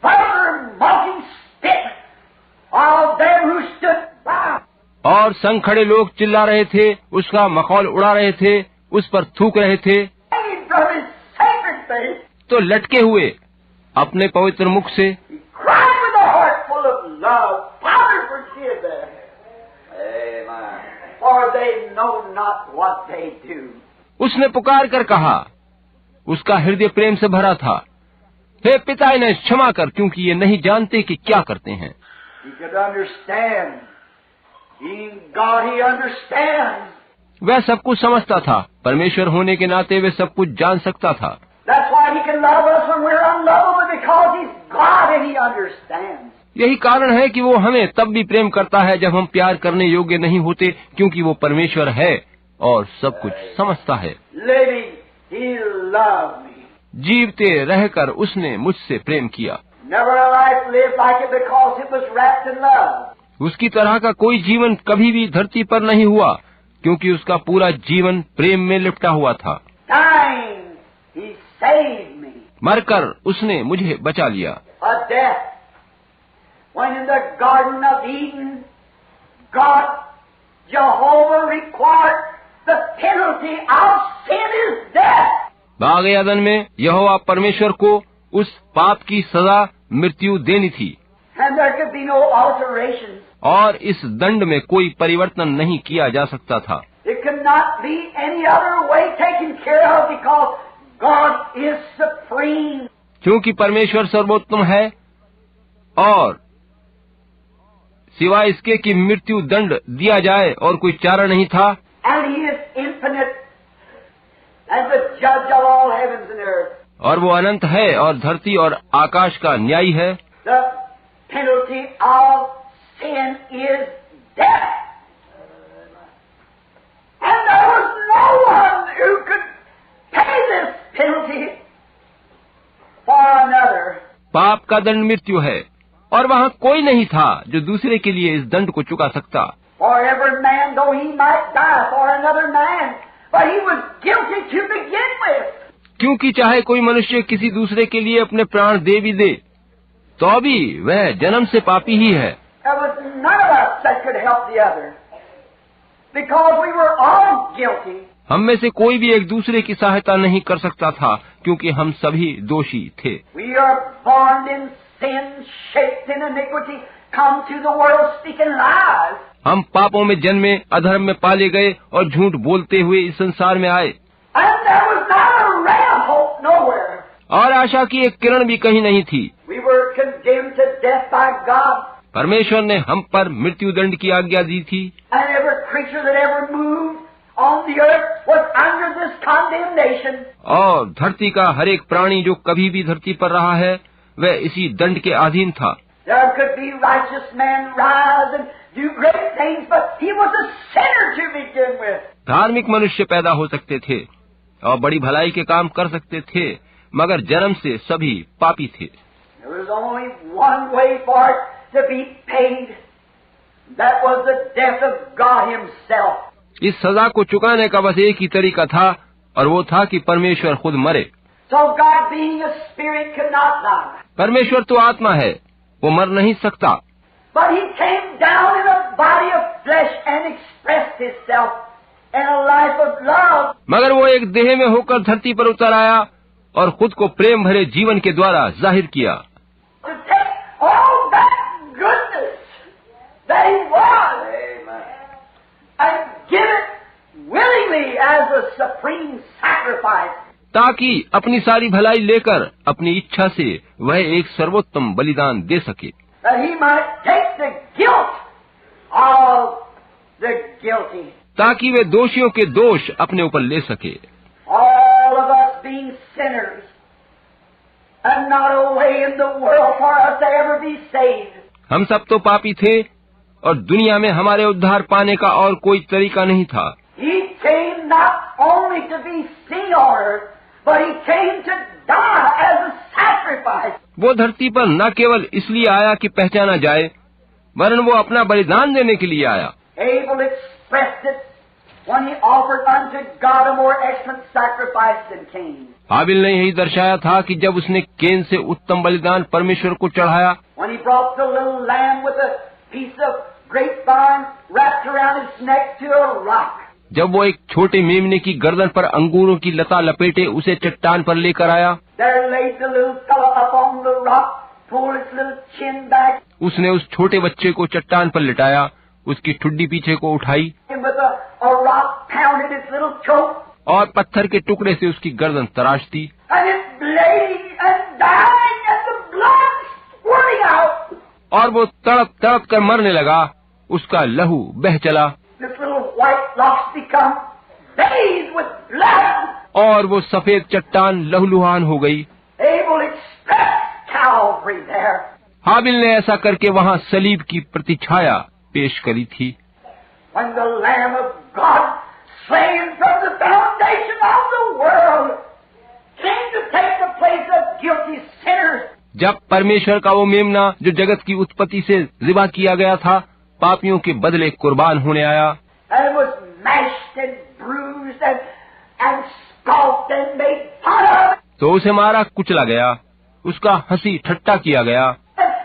vulgar mocking spit of them who stood by. और संग खड़े लोग चिल्ला रहे थे, उसका मखौल उड़ा रहे थे, उस पर थूक रहे थे, Hanging from his sacred face, तो लटके हुए अपने पवित्र मुख से he cried with a heart full of love, Father, forgive them. Amen. For they know not what they do. उसने पुकार कर कहा, उसका हृदय प्रेम से भरा था, हे पिता इन्हें क्षमा कर, क्योंकि ये नहीं जानते कि क्या करते हैं। He could understand. Being God, he understands. वह सब कुछ समझता था, परमेश्वर होने के नाते वे सब कुछ जान सकता था। That's why he can love us when we're unlovable, because he's God and he understands. यही कारण है कि वो हमें तब भी प्रेम करता है जब हम प्यार करने योग्य नहीं होते, क्योंकि वो परमेश्वर है और सब कुछ समझता है। Living, he loved me. जीवते रहकर उसने मुझसे प्रेम किया। Never a life lived like it because it was wrapped in love. उसकी तरह का कोई जीवन कभी भी धरती पर नहीं हुआ, क्योंकि उसका पूरा जीवन प्रेम में लिपटा हुआ था। Dying, he saved me. मरकर उसने मुझे बचा लिया। A death. When in the Garden of Eden, God, Jehovah required the penalty of sin is death. बाग अदन में यहोवा परमेश्वर को उस पाप की सजा मृत्यु देनी थी, And there could be no alterations. और इस दंड में कोई परिवर्तन नहीं किया जा सकता था। It could not be any other way taken care of because God is supreme. क्योंकि परमेश्वर सर्वोत्तम है और सिवाय इसके कि मृत्यु दंड दिया जाए और कोई चारा नहीं था। And he is infinite as the judge of all heavens and earth. और वो अनंत है और धरती और आकाश का न्यायी है। The penalty of sin is death. And there was no one who could pay this penalty for another. पाप का दंड मृत्यु है और वहाँ कोई नहीं था जो दूसरे के लिए इस दंड को चुका सकता। For every man, though he might die for another man, but he was guilty to begin with. क्योंकि चाहे कोई मनुष्य किसी दूसरे के लिए अपने प्राण दे भी दे, तो भी वह जन्म से पापी ही है। There was none of us that could help the other, because we were all guilty. हम में से कोई भी एक दूसरे की सहायता नहीं कर सकता था, क्योंकि हम सभी दोषी थे। We are born in sin, shaped in iniquity, come to the world speaking lies. हम पापों में जन्मे, अधर्म में पाले गए और झूठ बोलते हुए इस संसार में आए। And there was not a ray of hope nowhere. और आशा की एक किरण भी कहीं नहीं थी। We were condemned to death by God. परमेश्वर ने हम पर मृत्यु दंड की आज्ञा दी थी। And every creature that ever moved on the earth was under this condemnation. और धरती का हर एक प्राणी जो कभी भी धरती पर रहा है, वह इसी दंड के अधीन था। There could be righteous men rise and do great things, but he was a sinner to begin with. धार्मिक मनुष्य पैदा हो सकते थे और बड़ी भलाई के काम कर सकते थे, मगर जन्म से सभी पापी थे। There was only one way for it to be paid. That was the death of God himself. इस सजा को चुकाने का बस एक ही तरीका था, और वो था कि परमेश्वर खुद मरे। So God, being a spirit, could not die. परमेश्वर तो आत्मा है, वो मर नहीं सकता। But he came down in a body of flesh and expressed himself in a life of love. मगर वो एक देह में होकर धरती पर उतर आया और खुद को प्रेम भरे जीवन के द्वारा जाहिर किया। To take all that goodness that he was, and give it willingly as a supreme sacrifice. ताकि अपनी सारी भलाई लेकर अपनी इच्छा से वह एक सर्वोत्तम बलिदान दे सके, That he might take the guilt of the guilty. ताकि वे दोषियों के दोष अपने ऊपर ले सके। All of us being sinners, and not a way in the world for us to ever be saved. हम सब तो पापी थे और दुनिया में हमारे उद्धार पाने का और कोई तरीका नहीं था। He came not only to be seen on earth, but he came to die as a sacrifice. वो धरती पर न केवल इसलिए आया कि पहचाना जाए, वरन वो अपना बलिदान देने के लिए आया। Abel expressed it when he offered unto God a more excellent sacrifice than Cain. हाबिल ने यही दर्शाया था कि जब उसने केन से उत्तम बलिदान परमेश्वर को चढ़ाया, When he brought the little lamb with a piece of grapevine wrapped around its neck to a rock. जब वो एक छोटे मेमने की गर्दन पर अंगूरों की लता लपेटे उसे चट्टान पर लेकर आया, There laid the little fellow up on the rock, pulled its little chin back, उसने उस छोटे बच्चे को चट्टान पर लिटाया, उसकी ठुड्डी पीछे को उठाई and with a rock pounded its little throat, और पत्थर के टुकड़े से उसकी गर्दन तराश दी, and it's bleeding and dying and the blood squirting out. और वो तड़प तड़प कर मरने लगा, उसका लहू बह चला This little white rocks become bathed with blood. और वो सफेद चट्टान लहूलुहान हो गई। Abel expressed Calvary there. हाबिल ने ऐसा करके वहाँ सलीब की प्रतिछाया पेश करी थी। When the Lamb of God, slain from the foundation of the world, came to take the place of guilty sinners. जब परमेश्वर का वो मेमना जो जगत की उत्पत्ति से ज़िबा किया गया था, पापियों के बदले कुर्बान होने आया, And was mashed and bruised and scoffed and made fun of. तो उसे मारा कुचला गया, उसका हंसी ठट्टा किया गया, And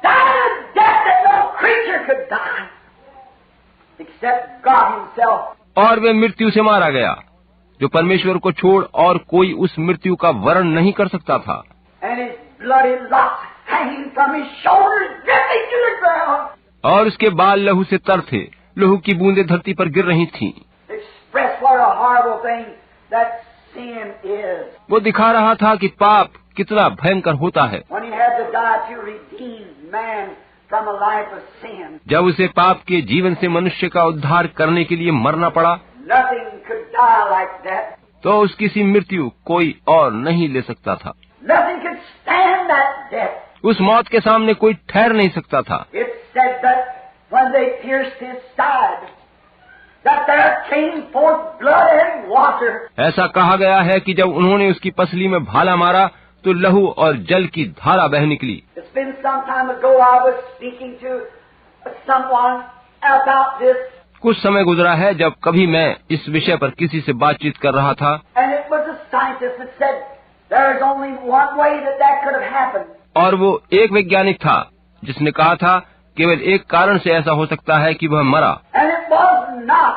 died a death that no creature could die, except God Himself. और वे मृत्यु से मारा गया, जो परमेश्वर को छोड़ और कोई उस मृत्यु का वर्ण नहीं कर सकता था। And His bloody locks hanging from His shoulders, dripping to the ground. और उसके बाल लहू से तर थे, लहू की बूंदें धरती पर गिर रही थीं। Express what a horrible thing that sin is. वो दिखा रहा था कि पाप कितना भयंकर होता है। When He had to die to redeem man from a life of sin, जब उसे पाप के जीवन से मनुष्य का उद्धार करने के लिए मरना पड़ा, nothing could die like that. तो उसकी सी मृत्यु कोई और नहीं ले सकता था। Nothing could stand that death. उस मौत के सामने कोई ठहर नहीं सकता था। It said that when they pierced His side, that there came forth blood and water. ऐसा कहा गया है कि जब उन्होंने उसकी पसली में भाला मारा तो लहू और जल की धारा बह निकली। It's been some time ago I was speaking to someone about this, कुछ समय गुजरा है जब कभी मैं इस विषय पर किसी से बातचीत कर रहा था, and it was a scientist that said there's only one way that could have happened. और वो एक वैज्ञानिक था जिसने कहा था केवल एक कारण से ऐसा हो सकता है कि वह मरा, And it was not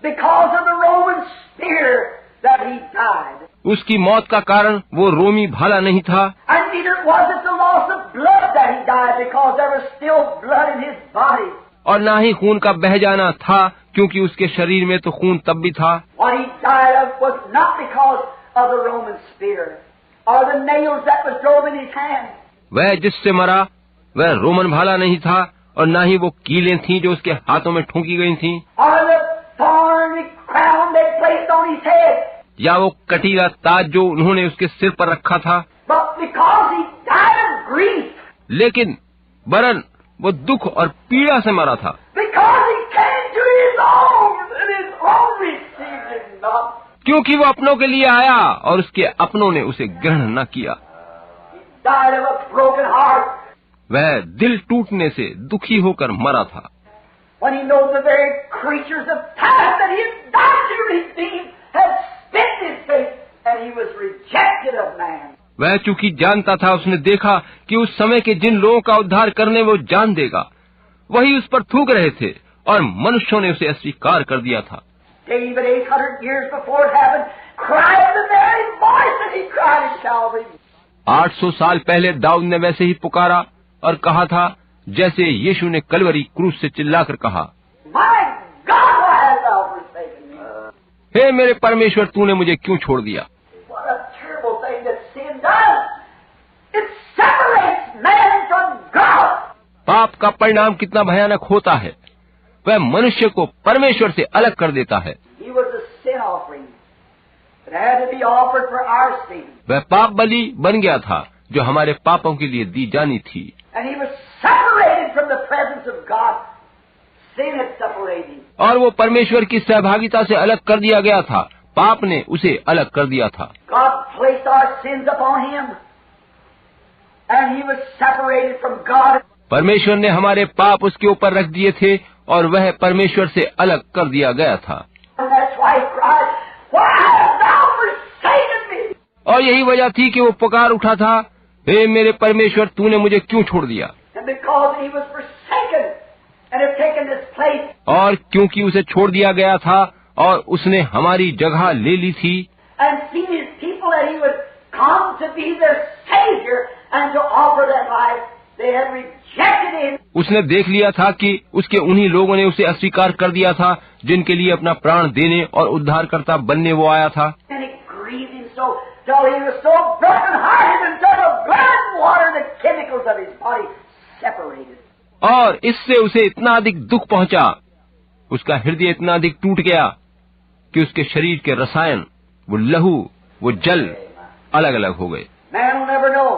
because of the Roman spear that he died. उसकी मौत का कारण वो रोमी भाला नहीं था, And neither was it the loss of blood that he died, because there was still blood in his body. और ना ही खून का बह जाना था, क्योंकि उसके शरीर में तो खून तब भी था। What he died of was not because of the Roman spear or the nails that was drove in his hand. वह जिससे मरा वह रोमन भाला नहीं था और न ही वो कीलें थीं जो उसके हाथों में ठोंकी गई थीं, Or the thorny crown they placed on his head. या वो कटीला ताज जो उन्होंने उसके सिर पर रखा था, But because he died of grief, लेकिन वरन वो दुख और पीड़ा से मरा था, because he came to his own, and his own received him not. क्योंकि वो अपनों के लिए आया और उसके अपनों ने उसे ग्रहण न किया। He died of a broken heart. वह दिल टूटने से दुखी होकर मरा था, When he knows the very creatures of time that he had died to redeem had spit in his face, and he was rejected of man. वह चूंकि जानता था, उसने देखा कि उस समय के जिन लोगों का उद्धार करने वो जान देगा, वही उस पर थूक रहे थे और मनुष्यों ने उसे अस्वीकार कर दिया था। David, 800 years before it happened, cried the very voice that he cried at Calvary. 800 साल पहले दाऊद ने वैसे ही पुकारा और कहा था जैसे यीशु ने कलवरी क्रूस से चिल्लाकर कहा, My God, why hast thou forsaken me? हे मेरे परमेश्वर, तूने मुझे क्यों छोड़ दिया। What a terrible thing that sin does. It separates man from God. पाप का परिणाम कितना भयानक होता है, वह मनुष्य को परमेश्वर से अलग कर देता है। He was a sin offering. It had to be offered for our sin. वह पाप बलि बन गया था जो हमारे पापों के लिए दी जानी थी, And he was separated from the presence of God. Sin had separated him. और वो परमेश्वर की सहभागिता से अलग कर दिया गया था। पाप ने उसे अलग कर दिया था। God placed our sins upon him, and he was separated from God. परमेश्वर ने हमारे पाप उसके ऊपर रख दिए थे और वह परमेश्वर से अलग कर दिया गया था। And that's why he cried, "Why hast thou forsaken me?" और यही वजह थी कि वो पुकार उठा था, हे मेरे परमेश्वर, तूने मुझे क्यों छोड़ दिया। And because he was forsaken and had taken this place, और क्योंकि उसे छोड़ दिया गया था और उसने हमारी जगह ले ली थी, and seen his people that he would come to be their Savior and to offer their life, they had rejected him. उसने देख लिया था कि उसके उन्हीं लोगों ने उसे अस्वीकार कर दिया था जिनके लिए अपना प्राण देने और उद्धारकर्ता बनने वो आया था। And it grieved him so till he was so broken-hearted until the blood and water, the chemicals of his body separated. और इससे उसे इतना अधिक दुख पहुंचा, उसका हृदय इतना अधिक टूट गया कि उसके शरीर के रसायन, वो लहू, वो जल अलग अलग हो गए। Man will never know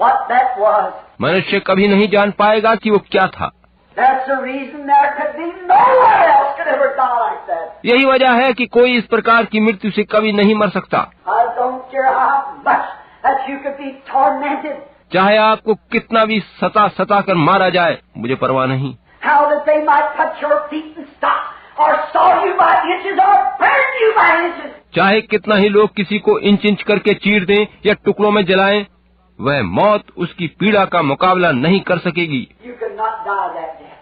what that was. मनुष्य कभी नहीं जान पाएगा कि वो क्या था। That's the reason there could be no one else could ever die like that. यही वजह है कि कोई इस प्रकार की मृत्यु से कभी नहीं मर सकता। I don't care how much that you could be tormented, चाहे आपको कितना भी सता कर मारा जाए, मुझे परवाह नहीं। how that they might cut your feet and stop or saw you by inches or burn you by inches. चाहे कितना ही लोग किसी को इंच इंच करके चीर दें या टुकड़ों में जलाएं, वह मौत उसकी पीड़ा का मुकाबला नहीं कर सकेगी। You could not die that death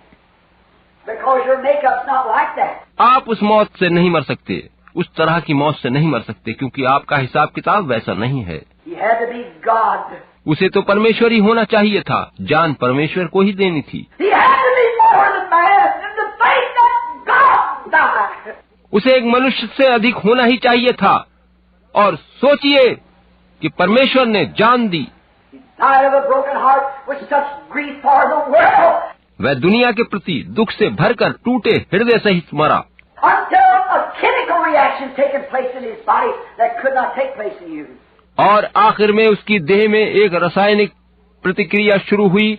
because your makeup's not like that. आप उस मौत से नहीं मर सकते, उस तरह की मौत से नहीं मर सकते, क्योंकि आपका हिसाब किताब वैसा नहीं है। He had to be God. उसे तो परमेश्वर ही होना चाहिए था, जान परमेश्वर को ही देनी थी। He had to be more than man in the faith that God died. उसे एक मनुष्य से अधिक होना ही चाहिए था। और सोचिए कि परमेश्वर ने जान दी। He died of a broken heart with such grief for the world. वह दुनिया के प्रति दुख से भरकर टूटे हृदय सहित मरा, Until a chemical reaction taken place in his body that could not take place in you. और आखिर में उसकी देह में एक रासायनिक प्रतिक्रिया शुरू हुई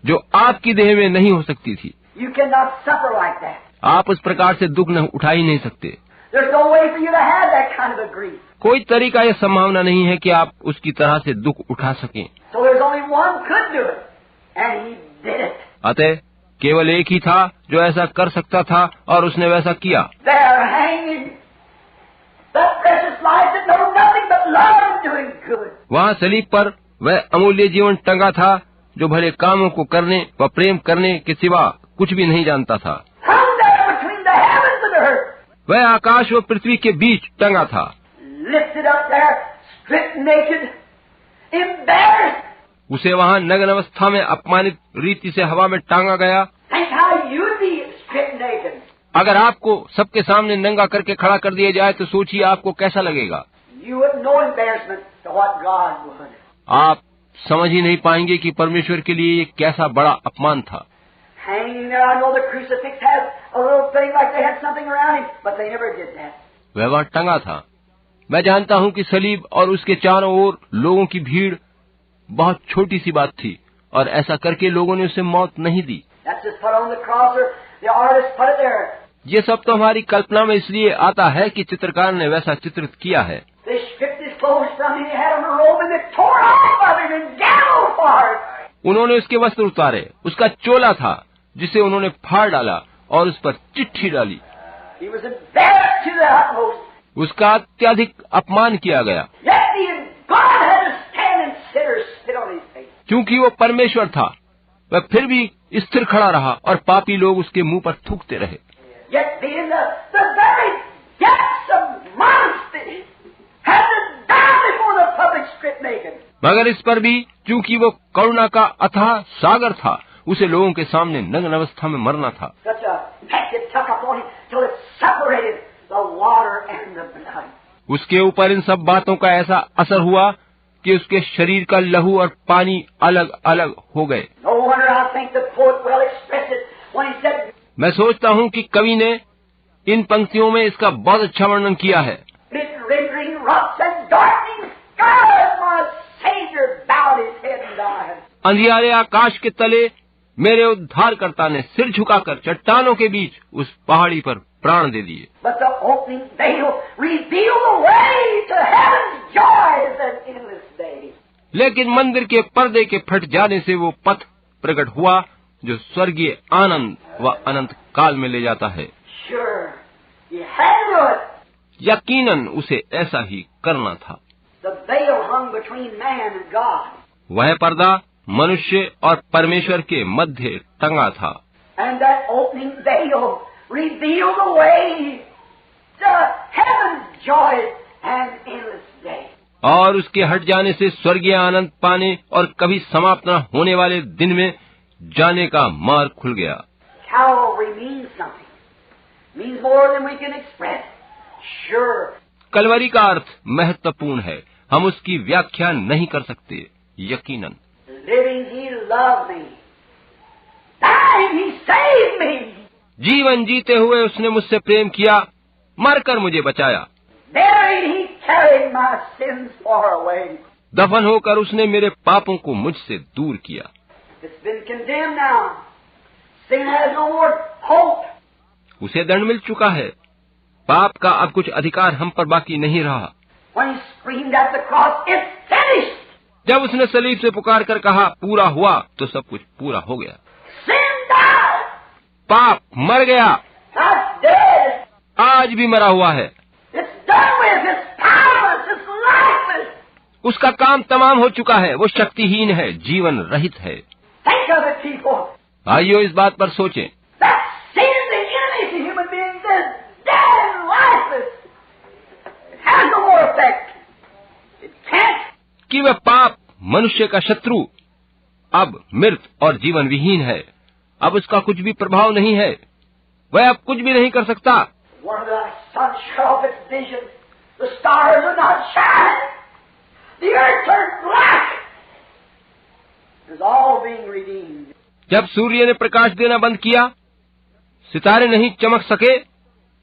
जो आपकी देह में नहीं हो सकती थी। You cannot suffer like that. आप उस प्रकार से दुख न उठा ही नहीं सकते। There's no way for you to have that kind of a grief. कोई तरीका या संभावना नहीं है कि आप उसकी तरह से दुख उठा सकें। So there's only one could do it, and he did it. अतः केवल एक ही था जो ऐसा कर सकता था और उसने वैसा किया। They're hanging that precious life that knows nothing but love and doing good. वहाँ सलीब पर वह अमूल्य जीवन टंगा था जो भले कामों को करने व प्रेम करने के सिवा कुछ भी नहीं जानता था। Hung there between the heavens and earth. वह आकाश व पृथ्वी के बीच टंगा था, Lifted up there, stripped naked, embarrassed. उसे वहाँ नग्न अवस्था में अपमानित रीति से हवा में टांगा गया। Think how you'd be stripped naked. अगर आपको सबके सामने नंगा करके खड़ा कर दिया जाए तो सोचिए आपको कैसा लगेगा। You wouldn't know embarrassment to what God would. आप समझ ही नहीं पाएंगे कि परमेश्वर के लिए ये कैसा बड़ा अपमान था। Hanging there, I know the crucifix has a little thing like they had something around him, but they never did that. वह वहाँ टंगा था। मैं जानता हूँ कि सलीब और उसके चारों ओर लोगों की भीड़ बहुत छोटी सी बात थी और ऐसा करके लोगों ने उसे मौत नहीं दी। That's just put on the cross, or the artist put it there. ये सब तो हमारी कल्पना में इसलिए आता है कि चित्रकार ने वैसा चित्रित किया है। They stripped his clothes from him, he had on a robe, and they tore off of him and gambled for it. उन्होंने उसके वस्त्र उतारे, उसका चोला था जिसे उन्होंने फाड़ डाला और उस पर चिट्ठी डाली। He was embarrassed to the utmost. उसका अत्यधिक अपमान किया गया, Yet the God had to stand and sinners spit on his face. क्योंकि वो परमेश्वर था। वह फिर भी स्थिर खड़ा रहा और पापी लोग उसके मुंह पर थूकते रहे। Yet being the very depths of modesty, had to die before the public stripped naked. मगर इस पर भी चूंकि वो करुणा का अथाह सागर था, उसे लोगों के सामने नग्न अवस्था में मरना था। Such a heck it took upon him till it separated the water and the blood. उसके ऊपर इन सब बातों का ऐसा असर हुआ कि उसके शरीर का लहू और पानी अलग अलग हो गए। No wonder I think the poet well expressed it when he said, मैं सोचता हूँ कि कवि ने इन पंक्तियों में इसका बहुत अच्छा वर्णन किया है। "Mid rendering rocks and darkening skies, my Savior bowed his head and died." अंधियारे आकाश के तले मेरे उद्धारकर्ता ने सिर झुकाकर चट्टानों के बीच उस पहाड़ी पर प्राण दे दिए। But the opening veil revealed the way to heaven's joys and endless day. लेकिन मंदिर के पर्दे के फट जाने से वो पथ प्रकट हुआ जो स्वर्गीय आनंद व अनंत काल में ले जाता है। Sure, you had to do it. यकीनन उसे ऐसा ही करना था। The veil hung between man and God. वह पर्दा मनुष्य और परमेश्वर के मध्य टंगा था। And that opening veil revealed the way to heaven's joys and endless day. और उसके हट जाने से स्वर्गीय आनंद पाने और कभी समाप्त न होने वाले दिन में जाने का मार्ग खुल गया। Calvary means something. Means more than we can express. Sure. Kalvari का अर्थ महत्वपूर्ण है, हम उसकी व्याख्या नहीं कर सकते। यकीनन Living He loved me. Dying He saved me. जीवन जीते हुए उसने मुझसे प्रेम किया, मरकर मुझे बचाया। Buried He carried my sins far away. दफन होकर उसने मेरे पापों को मुझसे दूर किया। It's been condemned now. Sin has no more hope. उसे दंड मिल चुका है, पाप का अब कुछ अधिकार हम पर बाकी नहीं रहा। When He screamed at the cross, it's finished. जब उसने सलीब से पुकार कर कहा पूरा हुआ, तो सब कुछ पूरा हो गया। Sin died. पाप मर गया, That's dead. आज भी मरा हुआ है। It's done with. It's powerless. It's lifeless. उसका काम तमाम हो चुका है, वो शक्तिहीन है, जीवन रहित है। Think of it, people. आइए इस बात पर सोचें। That sin is the enemy to human beings is dead and lifeless. It has no more effect. It can't. कि वह पाप मनुष्य का शत्रु अब मृत और जीवन विहीन है, अब उसका कुछ भी प्रभाव नहीं है, वह अब कुछ भी नहीं कर सकता। One of the sun shut off its vision. The stars would not shine. The earth turned black. It was all being redeemed. जब सूर्य ने प्रकाश देना बंद किया, सितारे नहीं चमक सके,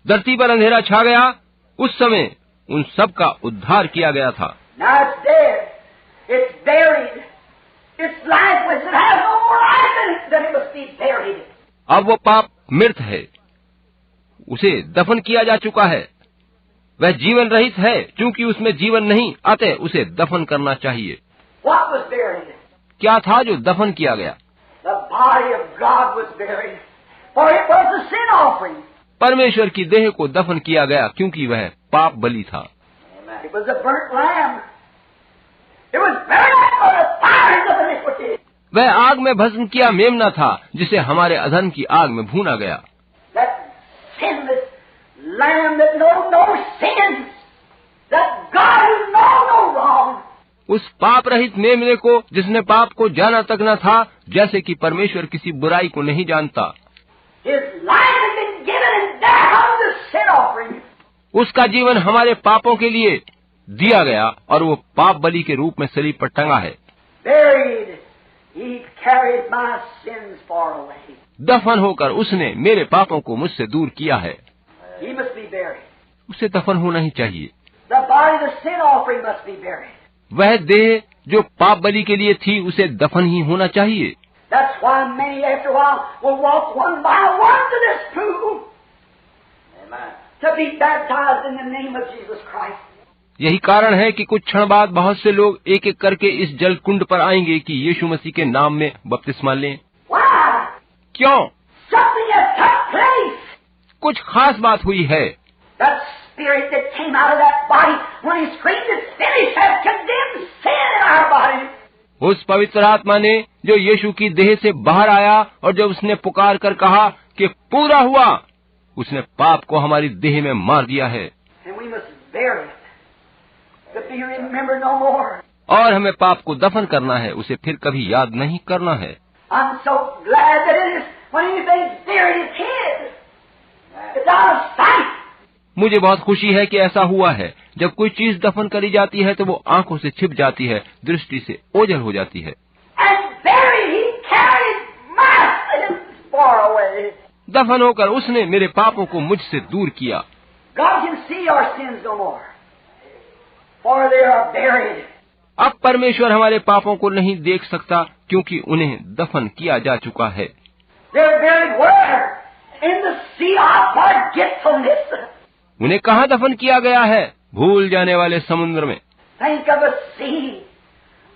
धरती पर अंधेरा छा गया, उस समय उन सब का उद्धार किया गया था। Now it's dead. It's buried. It's lifeless. It has no more life in it. Then it must be buried. अब वो पाप मृत है, उसे दफन किया जा चुका है। वह जीवन रहित है, क्योंकि उसमें जीवन नहीं, अतः उसे दफन करना चाहिए। What was buried? क्या था जो दफन किया गया? The body of God was buried. For it was a sin offering. परमेश्वर की देह को दफन किया गया, क्योंकि वह पाप बलि था। It was a burnt lamb. It was burned up by the fires of iniquity. वह आग में भस्म किया मेमना था, जिसे हमारे अधर्म की आग में भूना गया। That sinless lamb that knows no sins. That God who knows no wrong. उस पाप रहित मेमने को, जिसने पाप को जाना तक न था, जैसे कि परमेश्वर किसी बुराई को नहीं जानता। His life had been given and there hung the sin offering. उसका जीवन हमारे पापों के लिए दिया गया और वो पाप बलि के रूप में सलीब पर टंगा है। Buried. He carried my sins far away. दफन होकर उसने मेरे पापों को मुझसे दूर किया है। He must be buried. उसे दफन होना ही चाहिए। The body of the sin offering must be buried. वह देह जो पाप बलि के लिए थी, उसे दफन ही होना चाहिए। That's why many after a while will walk one by one to this pool. Amen. To be baptized in the name of Jesus Christ. यही कारण है कि कुछ क्षण बाद बहुत से लोग एक एक करके इस जल कुंड पर आएंगे कि यीशु मसीह के नाम में बपतिस्मा लें। Why? क्यों? Something has took place. कुछ खास बात हुई है। That spirit that came out of that body when he screamed it's finished has condemned sin in our body. उस पवित्र आत्मा ने जो यीशु की देह से बाहर आया और जब उसने पुकार कर कहा कि पूरा हुआ, उसने पाप को हमारी देह में मार दिया है। And we must bury it. To be remembered no more. और हमें पाप को दफन करना है, उसे फिर कभी याद नहीं करना है। I'm so glad that it is when anything's buried it's hid. It's out of sight. मुझे बहुत खुशी है कि ऐसा हुआ है। जब कोई चीज दफन करी जाती है तो वो आंखों से छिप जाती है, दृष्टि से ओझल हो जाती है। And buried, he carried my sins far away. दफन होकर उसने मेरे पापों को मुझसे दूर किया। God can see our sins no more, for they are buried. अब परमेश्वर हमारे पापों को नहीं देख सकता क्योंकि उन्हें दफन किया जा चुका है। They're buried where? In the sea of forgetfulness. उन्हें कहाँ दफन किया गया है? भूल जाने वाले समुद्र में। Think of a sea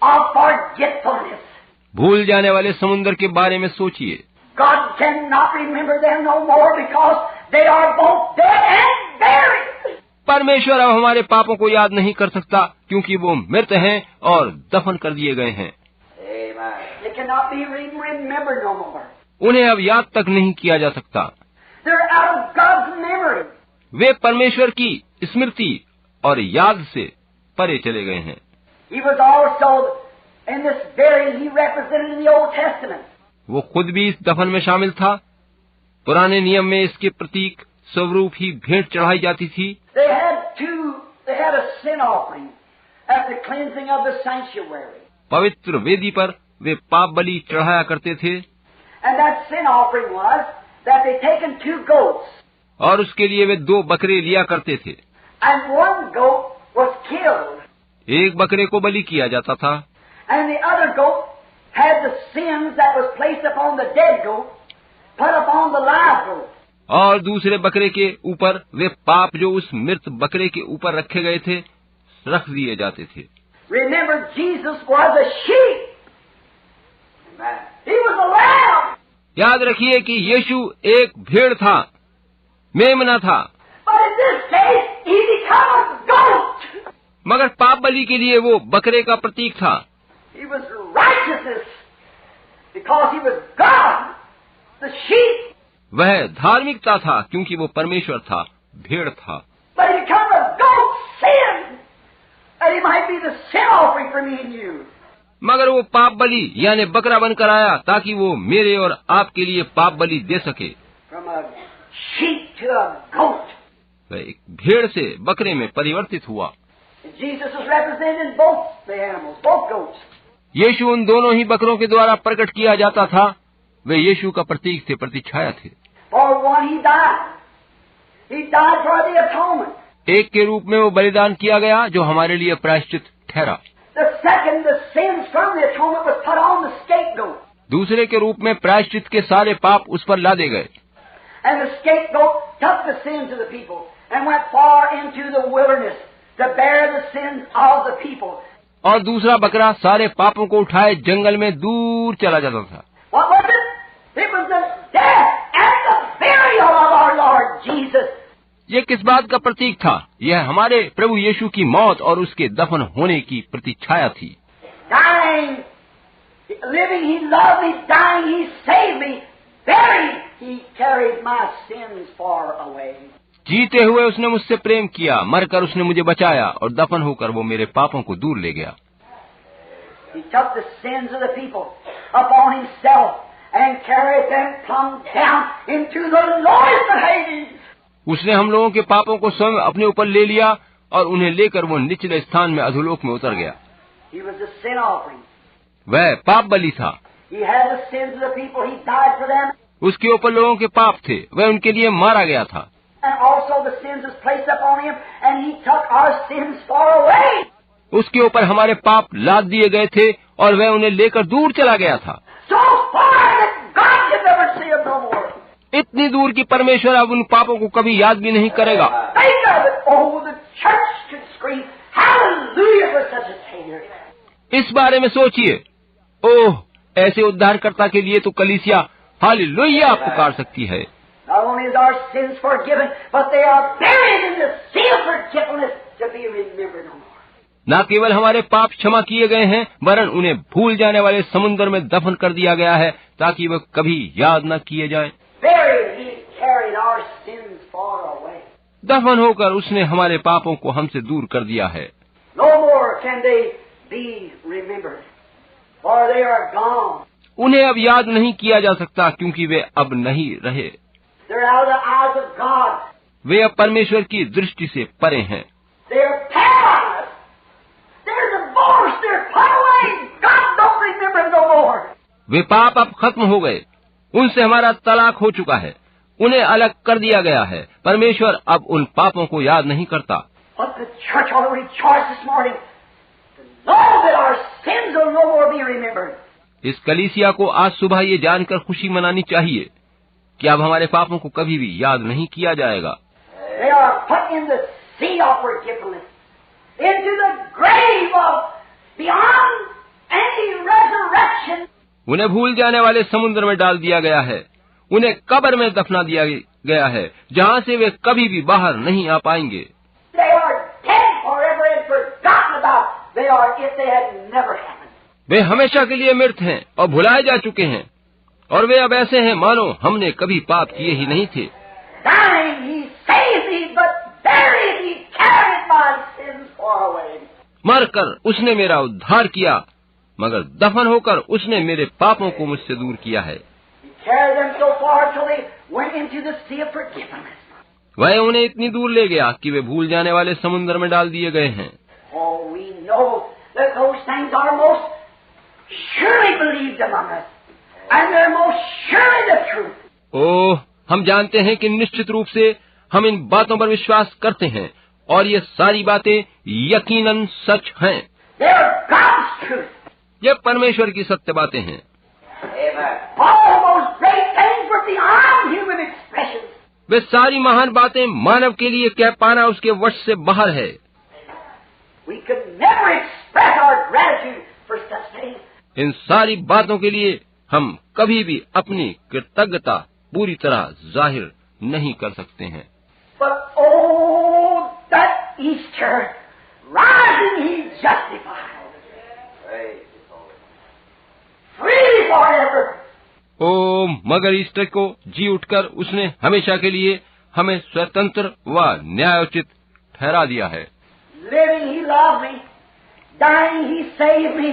of forgetfulness. भूल जाने वाले समुद्र के बारे में सोचिए। God cannot remember them no more because they are both dead and buried. परमेश्वर अब हमारे पापों को याद नहीं कर सकता क्योंकि वो मृत हैं और दफन कर दिए गए हैं। Amen. They cannot be remembered no more. उन्हें अब याद तक नहीं किया जा सकता। They're out of God's memory. वे परमेश्वर की स्मृति और याद से परे चले गए हैं। He was also in this burying he represented in the Old Testament. वो खुद भी इस दफन में शामिल था। पुराने नियम में इसके प्रतीक स्वरूप ही भेंट चढ़ाई जाती थी। They had a sin offering at the cleansing of the sanctuary. पवित्र वेदी पर वे पाप बलि चढ़ाया करते थे। And that sin offering was that they taken 2 goats. और उसके लिए वे 2 बकरे लिया करते थे। And one goat was killed. एक बकरे को बलि किया जाता था And the other goat had the sins that was placed upon the dead goat put upon the live goat. और दूसरे बकरे के ऊपर वे पाप जो उस मृत बकरे के ऊपर रखे गए थे रख दिए जाते थे। Remember, Jesus was a sheep. He was a lamb. याद रखिए कि यीशु एक भेड़ था, मेमना था। But in this case, he became a goat. मगर पाप बलि के लिए वो बकरे का प्रतीक था। He was righteousness because he was God. The sheep. वह धार्मिकता था क्योंकि वो परमेश्वर था, भेड़ था। But he became a goat, sin, that he might be the sin offering for me and you. मगर वो पाप बलि यानी बकरा बनकर आया ताकि वो मेरे और आपके लिए पाप बलि दे सके। From a sheep to a goat. वह एक भेड़ से बकरे में परिवर्तित हुआ। And Jesus was represented in both the animals, both goats. यीशु उन दोनों ही बकरों के द्वारा प्रकट किया जाता था। वे यीशु का प्रतीक थे, प्रतिछाया थे। For one he died. He died for the atonement. एक के रूप में वो बलिदान किया गया जो हमारे लिए प्रायश्चित ठहरा। The second, the sins from the atonement was put on the scapegoat. दूसरे के रूप में प्रायश्चित के सारे पाप उस पर लादे गए। And the scapegoat took the sins of the people and went far into the wilderness to bear the sins of the people. और दूसरा बकरा सारे पापों को उठाए जंगल में दूर चला जाता था। What was it? It was the death and the burial of our Lord Jesus. ये किस बात का प्रतीक था? यह हमारे प्रभु यीशु की मौत और उसके दफन होने की प्रतिछाया थी। Dying, living, he loved me. Dying, he saved me. Buried, he carried my sins far away. जीते हुए उसने मुझसे प्रेम किया, मरकर उसने मुझे बचाया और दफन होकर वो मेरे पापों को दूर ले गया। He took the sins of the people upon himself and carried them plumb down into the lowest of Hades. उसने हम लोगों के पापों को स्वयं अपने ऊपर ले लिया और उन्हें लेकर वो निचले स्थान में अधोलोक में उतर गया। He was the sin offering. वह पाप बलि था। He had the sins of the people. He died for them. उसके ऊपर लोगों के पाप थे, वह उनके लिए मारा गया था। And also the sins was placed upon him, and he took our sins far away. उसके ऊपर हमारे पाप लाद दिए गए थे और वह उन्हें लेकर दूर चला गया था। So far that God can never see them no more. इतनी दूर कि परमेश्वर अब उन पापों को कभी याद भी नहीं करेगा। Think of it. Oh, the church could scream, hallelujah for such a Savior. इस बारे में सोचिए। ओह, ऐसे उद्धारकर्ता के लिए तो कलीसिया हालेलुया पुकार सकती है। Not only is our sins forgiven, but they are buried in the sea of forgetfulness to be remembered no more. न केवल हमारे पाप क्षमा किए गए हैं, वरन उन्हें भूल जाने वाले समुद्र में दफन कर दिया गया है ताकि वह कभी याद न किए जाएं। Buried, he carried our sins far away. दफन होकर उसने हमारे पापों को हमसे दूर कर दिया है। No more can they be remembered, for they are gone. उन्हें अब याद नहीं किया जा सकता क्योंकि वे अब नहीं रहे। They're out of the eyes of God. वे अब परमेश्वर की दृष्टि से परे हैं। They're paralyzed. They're divorced. They're put away. God don't remember them no more. वे पाप अब खत्म हो गए, उनसे हमारा तलाक हो चुका है, उन्हें अलग कर दिया गया है। परमेश्वर अब उन पापों को याद नहीं करता। But the church ought to rejoice this morning to know that our sins will no more be remembered. इस कलीसिया को आज सुबह ये जानकर खुशी मनानी चाहिए कि अब हमारे पापों को कभी भी याद नहीं किया जाएगा। They are put in the sea of forgetfulness, into the grave of beyond any resurrection. उन्हें भूल जाने वाले समुद्र में डाल दिया गया है, उन्हें कब्र में दफना दिया गया है, जहाँ से वे कभी भी बाहर नहीं आ पाएंगे। They are dead forever and forgotten about. They are if they had never happened. वे हमेशा के लिए मृत हैं और भुलाए जा चुके हैं, और वे अब ऐसे हैं मानो हमने कभी पाप किए ही नहीं थे। Dying, he saved me, but buried, he carried my sins far away. मरकर उसने मेरा उद्धार किया, मगर दफन होकर उसने मेरे पापों को मुझसे दूर किया है। He carried them so far till they went into the sea of forgiveness. वह उन्हें इतनी दूर ले गया कि वे भूल जाने वाले समुद्र में डाल दिए गए हैं। Oh, we know that those things are most surely believed among us, and they're most surely the truth. ओह, हम जानते हैं कि निश्चित रूप से हम इन बातों पर विश्वास करते हैं, और ये सारी बातें यकीनन सच हैं। They're God's truth. ये परमेश्वर की सत्य बातें हैं। All those great things were beyond human expressions. वे सारी महान बातें मानव के लिए कह पाना उसके वश से बाहर है। We could never express our gratitude for such things. इन सारी बातों के लिए हम कभी भी अपनी कृतज्ञता पूरी तरह जाहिर नहीं कर सकते हैं। But oh, that Easter, rising he justified. Free forever. ओ मगर ईस्टर को जी उठकर उसने हमेशा के लिए हमें स्वतंत्र व न्यायोचित ठहरा दिया है। Living he loved me, dying he saved me,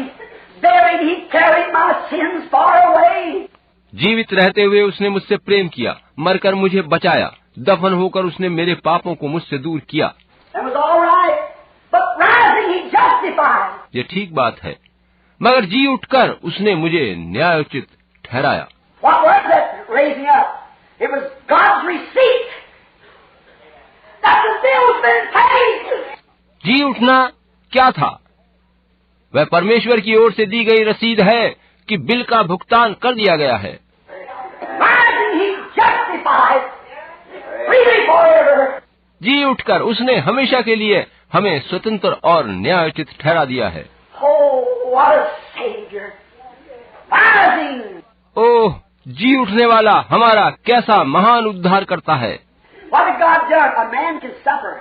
buried he carried my sins far away. जीवित रहते हुए उसने मुझसे प्रेम किया, मरकर मुझे बचाया, दफन होकर उसने मेरे पापों को मुझसे दूर किया। That was all right, but rising he justified. ये ठीक बात है, मगर जी उठकर उसने मुझे न्यायोचित ठहराया। What was that raising up? It was God's receipt that the bill's been paid. जी उठना क्या था? वह परमेश्वर की ओर से दी गई रसीद है कि बिल का भुगतान कर दिया गया है। Rising he justified, freely forever. जी उठकर उसने हमेशा के लिए हमें स्वतंत्र और न्यायोचित ठहरा दिया है। Oh, what a Savior! Rising. ओह, जी उठने वाला हमारा कैसा महान उद्धार करता है। What had God done? A man can suffer,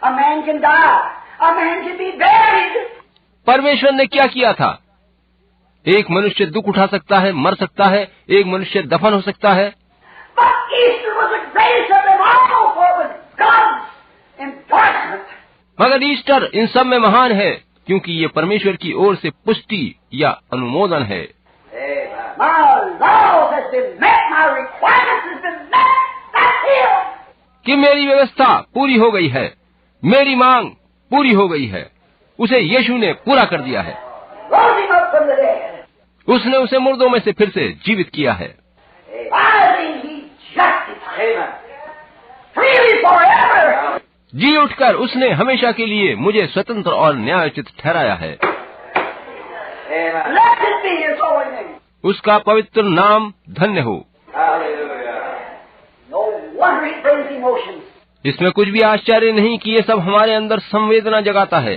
a man can die, a man can be buried. परमेश्वर ने क्या किया था? एक मनुष्य दुख उठा सकता है, मर सकता है, एक मनुष्य दफन हो सकता है। But Easter was the greatest of them all, for it was God's endorsement. मगर ईस्टर इन सब में महान है, क्योंकि ये परमेश्वर की ओर से पुष्टि या अनुमोदन है। My laws has been met, my requirements has been met. That's it. कि मेरी व्यवस्था पूरी हो गई है, मेरी मांग पूरी हो गई है, उसे यीशु ने पूरा कर दिया है। Rose him up from the dead. उसने उसे मुर्दों में से फिर से जीवित किया है। Rising he justified. Freely forever. जी उठकर उसने हमेशा के लिए मुझे स्वतंत्र और न्यायोचित ठहराया है। Blessed be his holy name. उसका पवित्र नाम धन्य हो। No wonder it brings emotions. इसमें कुछ भी आश्चर्य नहीं कि ये सब हमारे अंदर संवेदना जगाता है।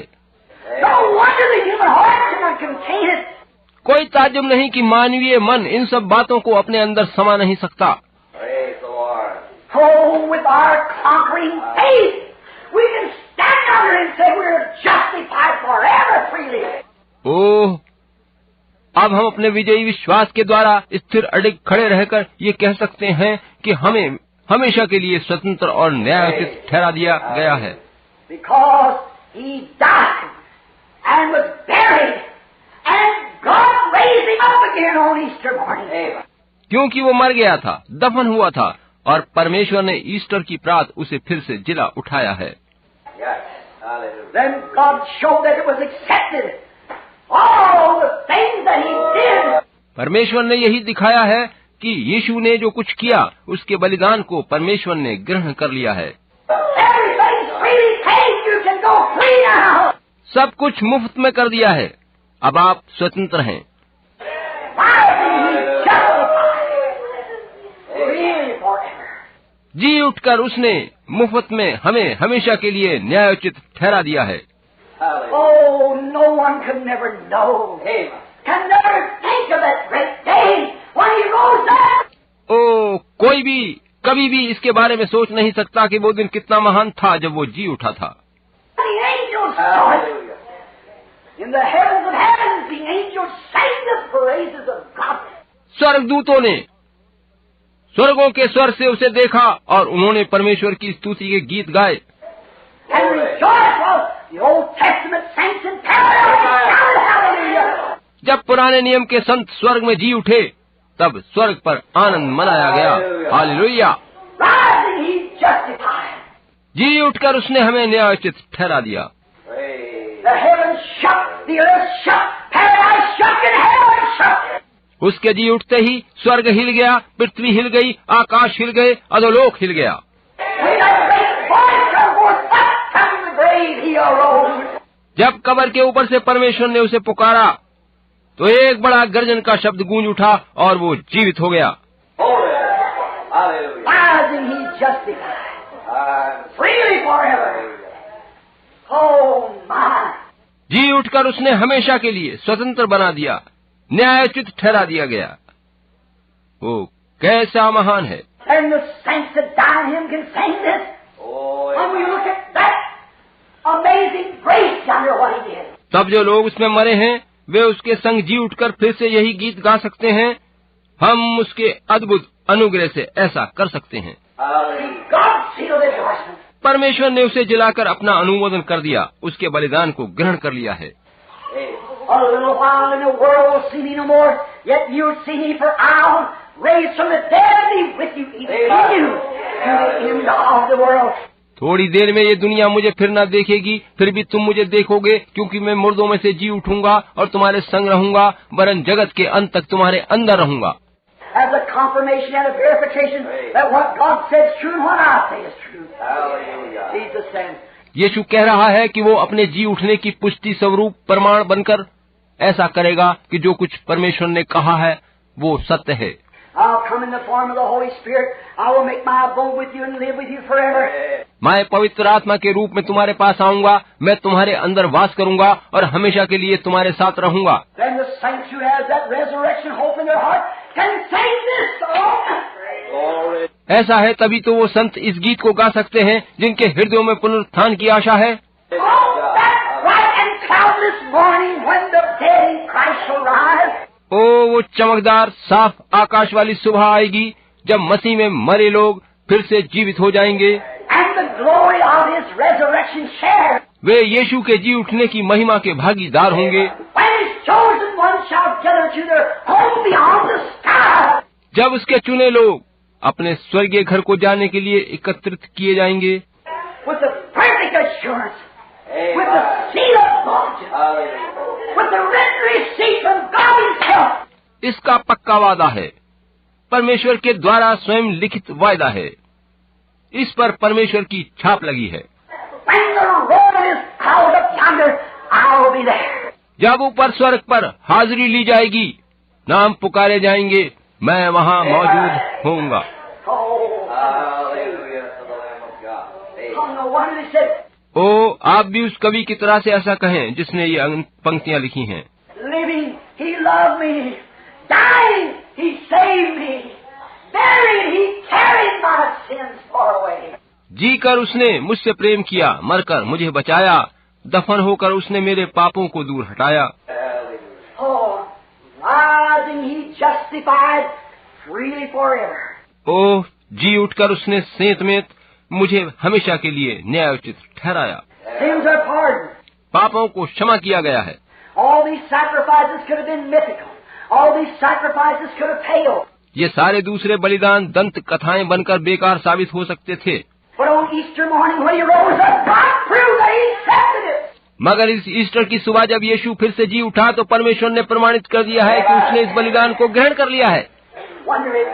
No wonder the human heart cannot contain it. कोई ताज्जुब नहीं कि मानवीय मन इन सब बातों को अपने अंदर समा नहीं सकता। Oh, with our conquering faith, we can stand under it and say we're justified forever freely. ओह, अब हम अपने विजयी विश्वास के द्वारा स्थिर अडिग खड़े रहकर ये कह सकते हैं कि हमें हमेशा के लिए स्वतंत्र और न्यायोचित ठहरा दिया गया है। Because he died and was buried, and God raised him up again on Easter morning. क्योंकि वो मर गया था, दफन हुआ था, और परमेश्वर ने ईस्टर की प्रात उसे फिर से जिला उठाया है। Then God showed that it was accepted. All the things that he did. परमेश्वर ने यही दिखाया है कि यीशु ने जो कुछ किया उसके बलिदान को परमेश्वर ने ग्रहण कर लिया है। Everything's freely paid. You can go free now. सब कुछ मुफ्त में कर दिया है। अब आप स्वतंत्र हैं। जी उठकर उसने मुफ्त में हमें हमेशा के लिए न्यायोचित ठहरा दिया है। Oh, no one can never know, can never think of that great day when he rose up. ओ कोई भी कभी भी इसके बारे में सोच नहीं सकता कि वो दिन कितना महान था जब वो जी उठा था। The angels saw it. In the heavens of heavens, the angels sang the praises of God. स्वर्गदूतों ने स्वर्गों के स्वर से उसे देखा और उन्होंने परमेश्वर की स्तुति के गीत गाए। And rejoiced while the Old Testament saints in paradise shouted hallelujah. जब पुराने नियम के संत स्वर्ग में जी उठे तब स्वर्ग पर आनंद मनाया गया। हालेलुया। Rising, he justified. जी उठकर उसने हमें न्यायोचित ठहरा दिया। The heavens shook, the earth shook, paradise shook, and heaven shook. उसके जी उठते ही स्वर्ग हिल गया, पृथ्वी हिल गई, आकाश हिल गए, अधोलोक हिल गया। When that great voice come forth, up from the grave he arose. जब कब्र के ऊपर से परमेश्वर ने उसे पुकारा तो एक बड़ा गर्जन का शब्द गूंज उठा और वो जीवित हो गया। Rising, he justified. Freely forever. Oh my. जी उठकर उसने हमेशा के लिए स्वतंत्र बना दिया, न्यायोचित ठहरा दिया गया। वो कैसा महान है। And the saints that died in him can sing this. When we look at that amazing grace under what he did. तब जो लोग उसमें मरे हैं वे उसके संग जी उठकर फिर से यही गीत गा सकते हैं। हम उसके अद्भुत अनुग्रह से ऐसा कर सकते हैं। God sealed his endorsement. परमेश्वर ने उसे जिलाकर अपना अनुमोदन कर दिया, उसके बलिदान को ग्रहण कर लिया है। A little while and the world will see me no more, yet you'll see me, for I'll raise from the dead and be with you, even in you, to the end of the world. थोड़ी देर में ये दुनिया मुझे फिर न देखेगी, फिर भी तुम मुझे देखोगे, क्योंकि मैं मुर्दों में से जी उठूंगा और तुम्हारे संग रहूंगा, वरन जगत के अंत तक तुम्हारे अंदर रहूंगा। As a confirmation and a verification that what God said is true and what I say is true. Jesus said. यीशु कह रहा है कि वो अपने जी उठने की पुष्टि स्वरूप प्रमाण बनकर ऐसा करेगा कि जो कुछ परमेश्वर ने कहा है वो सत्य है। I'll come in the form of the Holy Spirit. I will make my abode with you and live with you forever. मैं पवित्र आत्मा के रूप में तुम्हारे पास आऊंगा, मैं तुम्हारे अंदर वास करूंगा और हमेशा के लिए तुम्हारे साथ रहूंगा। Then the saints who has that resurrection hope in their heart can sing this song. ऐसा है तभी तो वो संत इस गीत को गा सकते हैं जिनके हृदयों में पुनरुत्थान की आशा है। Oh, that bright and cloudless morning when the dead in Christ shall rise. ओ वो चमकदार साफ आकाश वाली सुबह आएगी जब मसीह में मरे लोग फिर से जीवित हो जाएंगे। And the glory of his resurrection share. वे यीशु के जी उठने की महिमा के भागीदार होंगे। When his chosen ones shall gather to their home beyond the sky. जब उसके चुने लोग अपने स्वर्गीय घर को जाने के लिए एकत्रित किए जाएंगे। With the perfect assurance. With the seal of God. With the written receipt from God himself. इसका पक्का वादा है, परमेश्वर के द्वारा स्वयं लिखित वायदा है, इस पर परमेश्वर की छाप लगी है। When the roll is called up yonder, I'll be there. जब ऊपर स्वर्ग पर हाजिरी ली जाएगी, नाम पुकारे जाएंगे, मैं वहाँ मौजूद होऊंगा। No wonder he said, ओ आप भी उस कवि की तरह से ऐसा कहें जिसने ये पंक्तियां लिखी हैं। living, he loved me. Dying, he saved me. Buried, he carried my sins far away. जी कर उसने मुझसे प्रेम किया, मरकर मुझे बचाया, दफन होकर उसने मेरे पापों को दूर हटाया। Oh, rising, he justified freely forever. ओह जी उठकर उसने सेंतमेंत मुझे हमेशा के लिए न्यायोचित ठहराया। Sins are pardoned. पापों को क्षमा किया गया है। All these sacrifices could have been mythical. All these sacrifices could have failed. ये सारे दूसरे बलिदान दंत कथाएं बनकर बेकार साबित हो सकते थे, But on Easter morning when he rose up, God proved that he accepted it. मगर इस ईस्टर की सुबह जब यीशु फिर से जी उठा तो परमेश्वर ने प्रमाणित कर दिया है कि उसने इस बलिदान को ग्रहण कर लिया है। Wonder it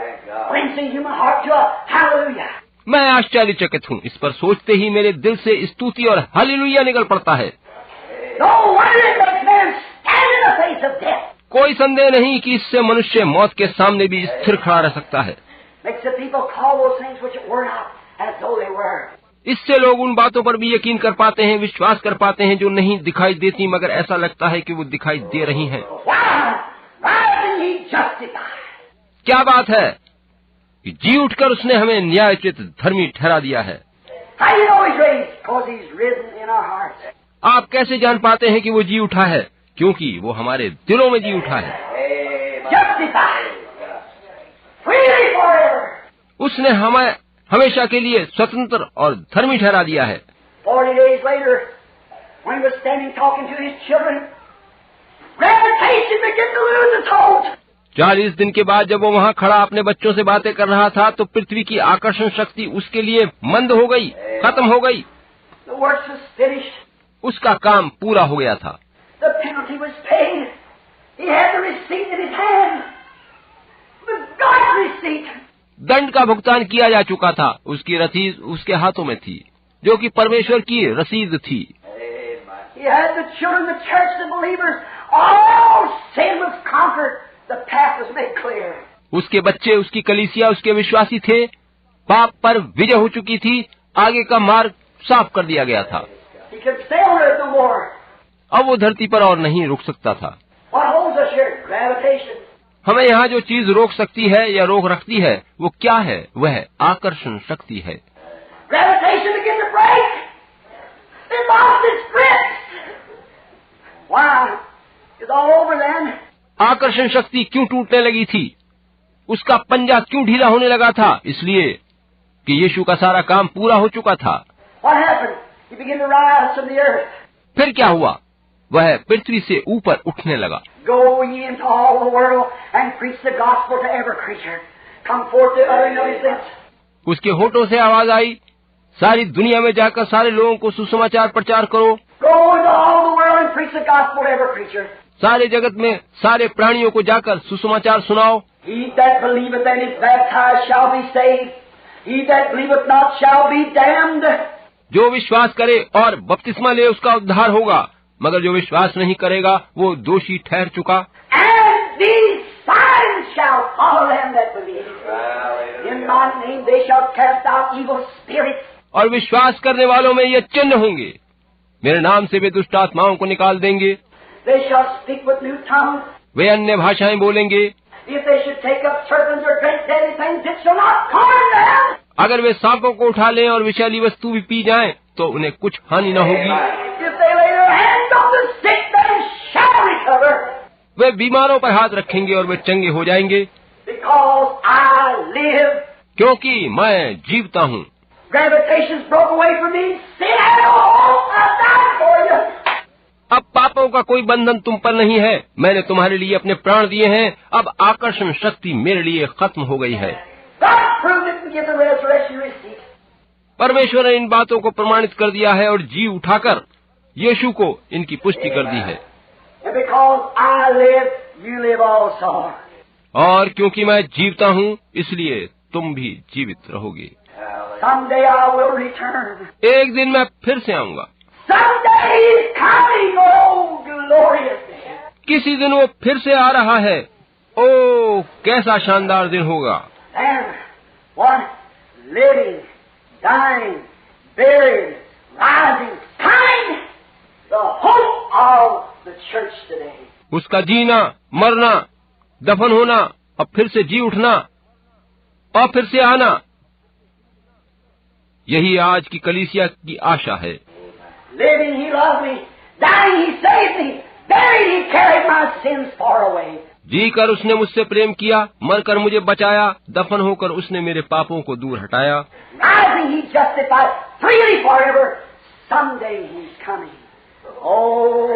brings the human heart to a hallelujah. मैं आश्चर्यचकित हूँ, इस पर सोचते ही मेरे दिल से स्तुति और हालेलुया निकल पड़ता है। No wonder it makes man stand in the face of death. कोई संदेह नहीं कि इससे मनुष्य मौत के सामने भी स्थिर खड़ा रह सकता है। Makes the people call those things which were not as though they were. इससे लोग उन बातों पर भी यकीन कर पाते हैं, विश्वास कर पाते हैं जो नहीं दिखाई देती मगर ऐसा लगता है कि वो दिखाई दे रही हैं। क्या बात है कि जी उठकर उसने हमें न्यायोचित धर्मी ठहरा दिया है। आप कैसे जान पाते हैं कि वो जी उठा है? क्योंकि वो हमारे दिलों में जी उठा है। उसने हमें हमेशा के लिए स्वतंत्र और धर्मी ठहरा दिया है। 40 days later, when he was standing talking to his children, gravitation began to lose its hold. 40 दिन के बाद जब वो वहाँ खड़ा अपने बच्चों से बातें कर रहा था तो पृथ्वी की आकर्षण शक्ति उसके लिए मंद हो गई, खत्म हो गई। The work was finished. उसका काम पूरा हो गया था। The penalty was paid. He had the receipt in his hand. It was God's receipt. दंड का भुगतान किया जा चुका था, उसकी रसीद उसके हाथों में थी जो कि परमेश्वर की रसीद थी। He had the children, the church, the believers. All sin was conquered. The path was made clear. उसके बच्चे, उसकी कलीसिया, उसके विश्वासी थे। पाप पर विजय हो चुकी थी, आगे का मार्ग साफ कर दिया गया था। He could stay on earth no more. अब वो धरती पर और नहीं रुक सकता था। What holds us here? Gravitation. हमें यहाँ जो चीज रोक सकती है या रोक रखती है वो क्या है? वह आकर्षण शक्ति है। Gravitation began to break. It lost its grip. Why? It's all over then. आकर्षण शक्ति क्यों टूटने लगी थी? उसका पंजा क्यों ढीला होने लगा था? इसलिए कि यीशु का सारा काम पूरा हो चुका था। What happened? He began to rise from the earth. फिर क्या हुआ? वह पृथ्वी से ऊपर उठने लगा। Go ye into all the world and preach the gospel to every creature. Come forth to uttering of his lips. उसके होठों से आवाज आई, सारी दुनिया में जाकर सारे लोगों को सुसमाचार प्रचार करो। Go into all the world and preach the gospel to every creature. सारे जगत में सारे प्राणियों को जाकर सुसमाचार सुनाओ। He that believeth and is baptized shall be saved. He that believeth not shall be damned. जो विश्वास करे और बपतिस्मा ले उसका उद्धार होगा, मगर जो विश्वास नहीं करेगा वो दोषी ठहर चुका। And these signs shall follow them that believe. In my name they shall cast out evil spirits. और विश्वास करने वालों में ये चिन्ह होंगे, मेरे नाम से वे दुष्ट आत्माओं को निकाल देंगे। They shall speak with new tongues. वे अन्य भाषाएं बोलेंगे। If they should take up serpents or drink deadly things, it shall not harm them. अगर वे सांपों को उठा लें और विषैली वस्तु भी पी जाएं, तो उन्हें कुछ हानि न होगी। If they lay their hands on the sick, they shall recover. वे बीमारों पर हाथ रखेंगे और वे चंगे हो जाएंगे। Because I live. क्योंकि मैं जीवता हूँ। Gravitation's broke away from me. Sin had no hope. I died for you. अब पापों का कोई बंधन तुम पर नहीं है, मैंने तुम्हारे लिए अपने प्राण दिए हैं। अब आकर्षण शक्ति मेरे लिए खत्म हो गई है। God proved it and give the resurrection receipt. परमेश्वर ने इन बातों को प्रमाणित कर दिया है और जी उठाकर यीशु को इनकी पुष्टि कर दी है। And because I live, you live also. और क्योंकि मैं जीवता हूँ, इसलिए तुम भी जीवित रहोगे। Someday I will return. एक दिन मैं फिर से आऊंगा। Someday he's coming, oh glorious day. किसी दिन वो फिर से आ रहा है। ओह, कैसा शानदार दिन होगा। And what? Living, dying, buried, rising, coming. The hope of the church today. उसका जीना, मरना, दफन होना और फिर से जी उठना और फिर से आना, यही आज की कलीसिया की आशा है। Living, he loved me. Dying, he saved me. Buried, he carried my sins far away. जी कर उसने मुझसे प्रेम किया, मरकर मुझे बचाया, दफन होकर उसने मेरे पापों को दूर हटाया। Rising, he justified freely forever. Someday he's coming. Oh,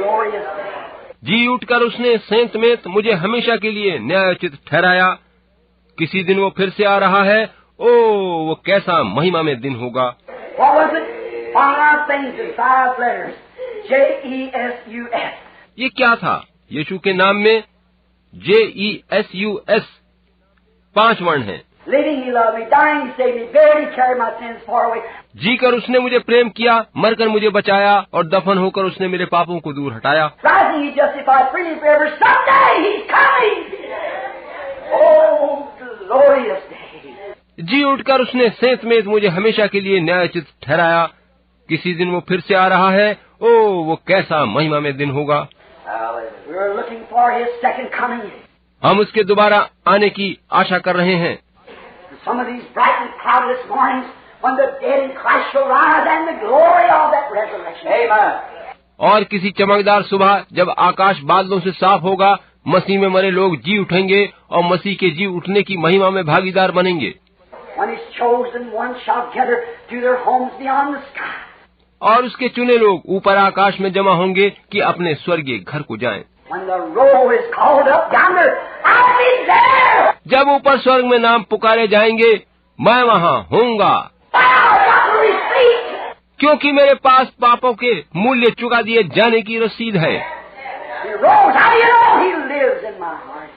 glorious day. जी उठकर उसने सेंत में मुझे हमेशा के लिए न्यायोचित ठहराया। किसी दिन वो फिर से आ रहा है। ओह, वो कैसा महिमा में दिन होगा। What was it? 5 things in 5 letters. J-E-S-U-S. ये क्या था? यीशु के नाम में J-E-S-U-S 5 वर्ण हैं। Living, he loved me. Dying, he saved me. Buried, he carried my sins far away. जीकर उसने मुझे प्रेम किया, मरकर मुझे बचाया और दफन होकर उसने मेरे पापों को दूर हटाया। Rising, He justified freely forever. Someday He's coming. Oh, glorious day. जी उठकर उसने सेंत में मुझे हमेशा के लिए न्यायोचित ठहराया। किसी दिन वो फिर से आ रहा है। ओ, वो कैसा महिमा में दिन होगा। We're looking for His second coming. हम उसके दोबारा आने की आशा कर रहे हैं। Some of these bright and cloudless mornings when the dead in Christ shall rise and the glory of that resurrection. Amen. और किसी चमकदार सुबह जब आकाश बादलों से साफ होगा, मसीह में मरे लोग जी उठेंगे और मसीह के जी उठने की महिमा में भागीदार बनेंगे। When His chosen ones shall gather to their homes beyond the sky. और उसके चुने लोग ऊपर आकाश में जमा होंगे कि अपने स्वर्गीय घर को जाएं। When the roll is called up yonder, I'll be there. जब ऊपर स्वर्ग में नाम पुकारे जाएंगे, मैं वहाँ होऊंगा, I've got the receipt. क्योंकि मेरे पास पापों के मूल्य चुका दिए जाने की रसीद है। He rose. How do you know He lives in my heart?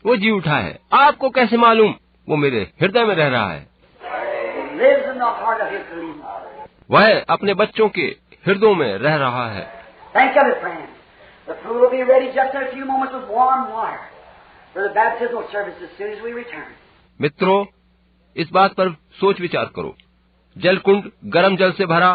वो जी उठा है। आपको कैसे मालूम? वो मेरे हृदय में रह रहा है। He lives in the heart of His believers. वह अपने बच्चों के हृदयों में रह रहा है। Think of it, friends. The food will be ready just in a few moments with warm water for the baptismal service as soon as we return. मित्रों, इस बात पर सोच विचार करो। जलकुंड गर्म जल से भरा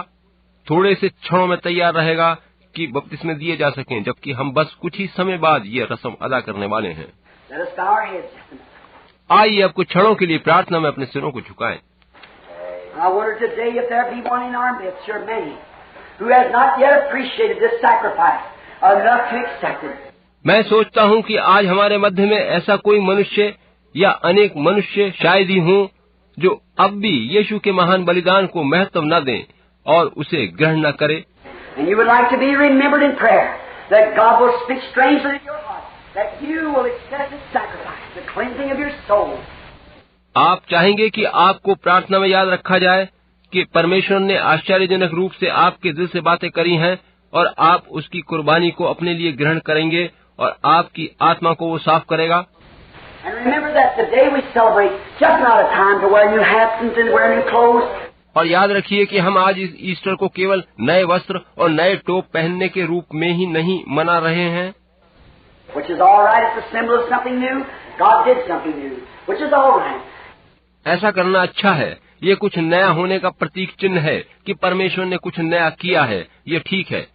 थोड़े से क्षणों में तैयार रहेगा कि बपतिस्मे दिए जा सकें, जबकि हम बस कुछ ही समय बाद ये रस्म अदा करने वाले हैं। Let us bow our heads just a minute. आइए अब कुछ क्षणों के लिए प्रार्थना में अपने सिरों को झुकाएं। I wonder today if there be one in our midst, or many, who has not yet appreciated this sacrifice enough to accept it. मैं सोचता हूँ कि आज हमारे मध्य में ऐसा कोई मनुष्य या अनेक मनुष्य शायद ही हों जो अब भी यीशु के महान बलिदान को महत्व न दें और उसे ग्रहण न करें। And you would like to be remembered in prayer, that God will speak strangely to your heart, that you will accept His sacrifice, the cleansing of your soul. आप चाहेंगे कि आपको प्रार्थना में याद रखा जाए कि परमेश्वर ने आश्चर्यजनक रूप से आपके दिल से बातें करी हैं और आप उसकी कुर्बानी को अपने लिए ग्रहण करेंगे और आपकी आत्मा को वो साफ करेगा। And remember that the day we celebrate, just not a time to wear new hats and wear new clothes. और याद रखिए कि हम आज इस ईस्टर को केवल नए वस्त्र और नए टोप पहनने के रूप में ही नहीं मना रहे हैं, Which is all right. It's a symbol of something new. God did something new, which is all right. ऐसा करना अच्छा है। ये कुछ नया होने का प्रतीक चिन्ह है कि परमेश्वर ने कुछ नया किया है, ये ठीक है।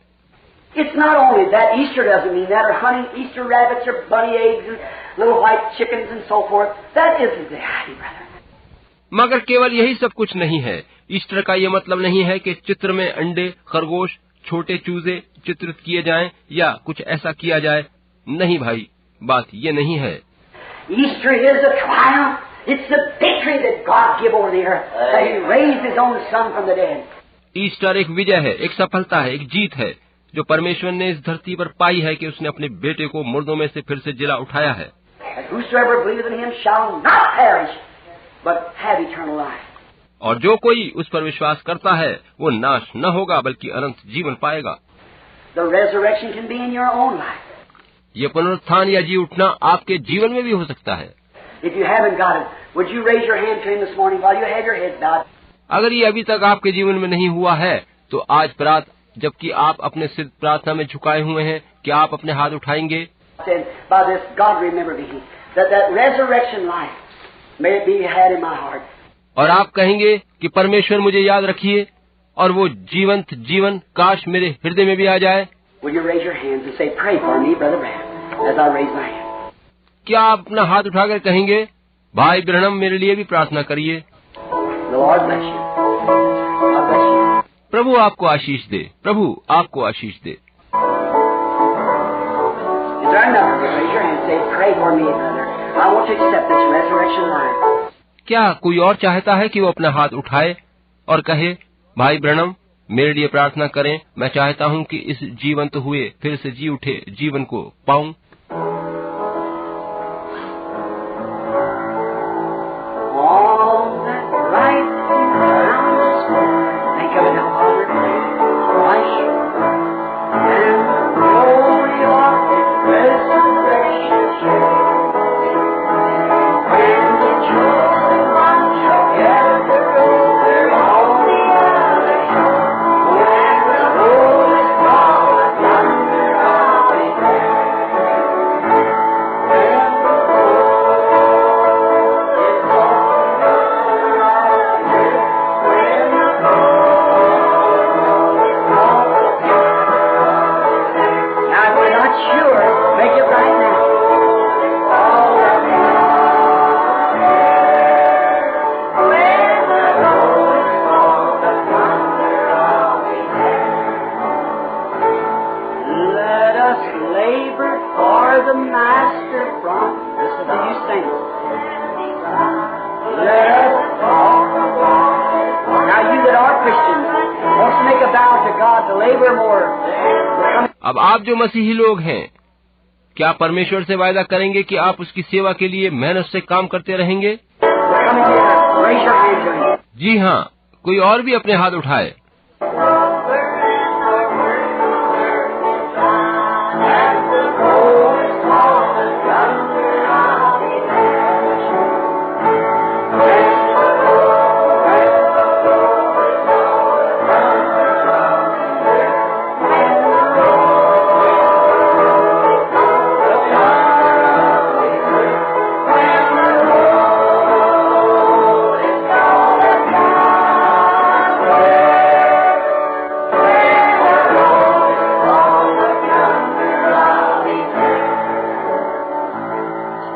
It's not only that Easter doesn't mean that, or hunting Easter rabbits or bunny eggs and little white chickens and so forth. That isn't the idea, brother. मगर केवल यही सब कुछ नहीं है। ईस्टर का ये मतलब नहीं है कि चित्र में अंडे, खरगोश, छोटे चूजे चित्रित किए जाएं या कुछ ऐसा किया जाए। नहीं भाई, बात ये नहीं है। Easter is a triumph. It's the victory that God gave over the earth, that He raised His own Son from the dead. Easter एक विजय है, एक सफलता है, एक जीत है जो परमेश्वर ने इस धरती पर पाई है कि उसने अपने बेटे को मुर्दों में से फिर से जिला उठाया है। That whosoever believeth in Him shall not perish, but have eternal life. और जो कोई उस पर विश्वास करता है वो नाश न होगा बल्कि अनंत जीवन पाएगा। The resurrection can be in your own life. ये पुनरुत्थान या जी उठना आपके जीवन में भी हो सकता है। If you haven't got it, would you raise your hand to Him this morning while you have your head bowed? अगर ये अभी तक आपके जीवन में नहीं हुआ है तो आज रात जबकि आप अपने सिर प्रार्थना में झुकाए हुए हैं, क्या आप अपने हाथ उठाएंगे? Then by this, God remember me, that resurrection life may be had in my heart. और आप कहेंगे कि परमेश्वर मुझे याद रखिए और वो जीवंत जीवन काश मेरे हृदय में भी आ जाए। Will you raise your hands and say, pray for me, Brother Branham, as I raise my hand? क्या आप अपना हाथ उठाकर कहेंगे, भाई ब्रहणम मेरे लिए भी प्रार्थना करिए। The Lord bless you. God bless you. प्रभु आपको आशीष दे, प्रभु आपको आशीष दे। Is there another? Raise your hand and say, pray for me, brother. I want to accept this resurrection life. क्या कोई और चाहता है कि वो अपना हाथ उठाए और कहे, भाई ब्रहणम मेरे लिए प्रार्थना करें, मैं चाहता हूं कि इस जीवंत हुए फिर से जी उठे जीवन को पाऊं। labor more. अब आप जो मसीही लोग हैं, क्या परमेश्वर से वायदा करेंगे कि आप उसकी सेवा के लिए मेहनत से काम करते रहेंगे? Come in here. Raise your hand to him. जी हाँ, कोई और भी अपने हाथ उठाए।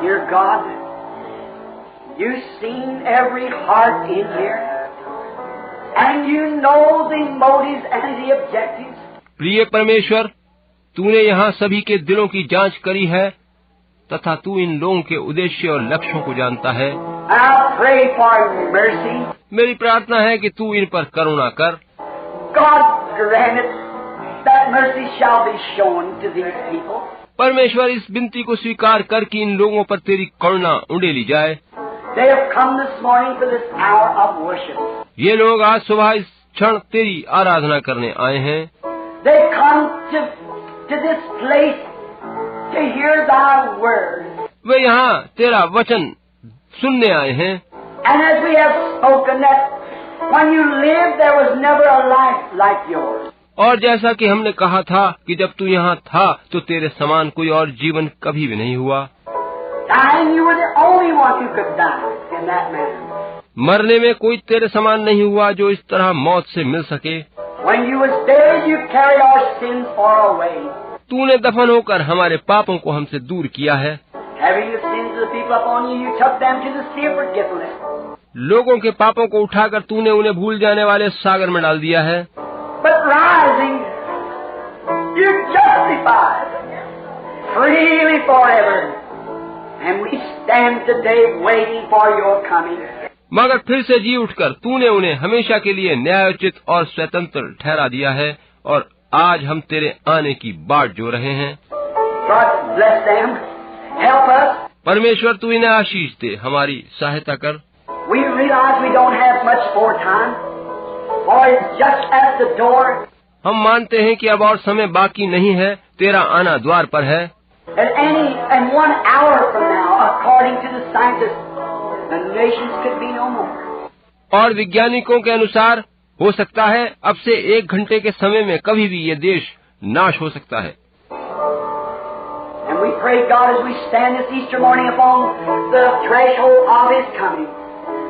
Dear God, you've seen every heart in here, and you know the motives and the objectives. प्रिय परमेश्वर, तूने यहाँ सभी के दिलों की जांच करी है तथा तू इन लोगों के उद्देश्य और लक्ष्यों को जानता है। I pray for mercy. मेरी प्रार्थना है कि तू इन पर करुणा कर। God grant it that mercy shall be shown to these people. परमेश्वर, इस विनती को स्वीकार कर कि इन लोगों पर तेरी करुणा उंडेली जाए। They have come this morning for this hour of worship. ये लोग आज सुबह इस क्षण तेरी आराधना करने आए हैं। They come to this place to hear thy word. वे यहाँ तेरा वचन सुनने आए हैं। And as we have spoken that when you lived there was never a life like yours. और जैसा कि हमने कहा था कि जब तू यहाँ था तो तेरे समान कोई और जीवन कभी भी नहीं हुआ। Dying, you were the only one who could die in that manner. मरने में कोई तेरे समान नहीं हुआ जो इस तरह मौत से मिल सके। When you was dead, you carried our sins far away. तूने दफन होकर हमारे पापों को हमसे दूर किया है। Having the sins of the people upon you, you took them to the sea of forgetfulness. लोगों के पापों को उठाकर तूने उन्हें भूल जाने वाले सागर में डाल दिया है। But rising, you justified freely forever. And we stand today waiting for your coming. मगर फिर से जी उठकर तूने उन्हें हमेशा के लिए न्यायोचित और स्वतंत्र ठहरा दिया है और आज हम तेरे आने की बाट जो रहे हैं। God bless them. Help us. परमेश्वर, तू इन्हें आशीष दे, हमारी सहायता कर। We realize we don't have much more time, for it's just at the door. हम मानते हैं कि अब और समय बाकी नहीं है, तेरा आना द्वार पर है। And 1 hour from now, according to the scientists, the nations could be no more. और वैज्ञानिकों के अनुसार हो सकता है अब से 1 घंटे के समय में कभी भी ये देश नाश हो सकता है। And we pray, God, as we stand this Easter morning upon the threshold of His coming,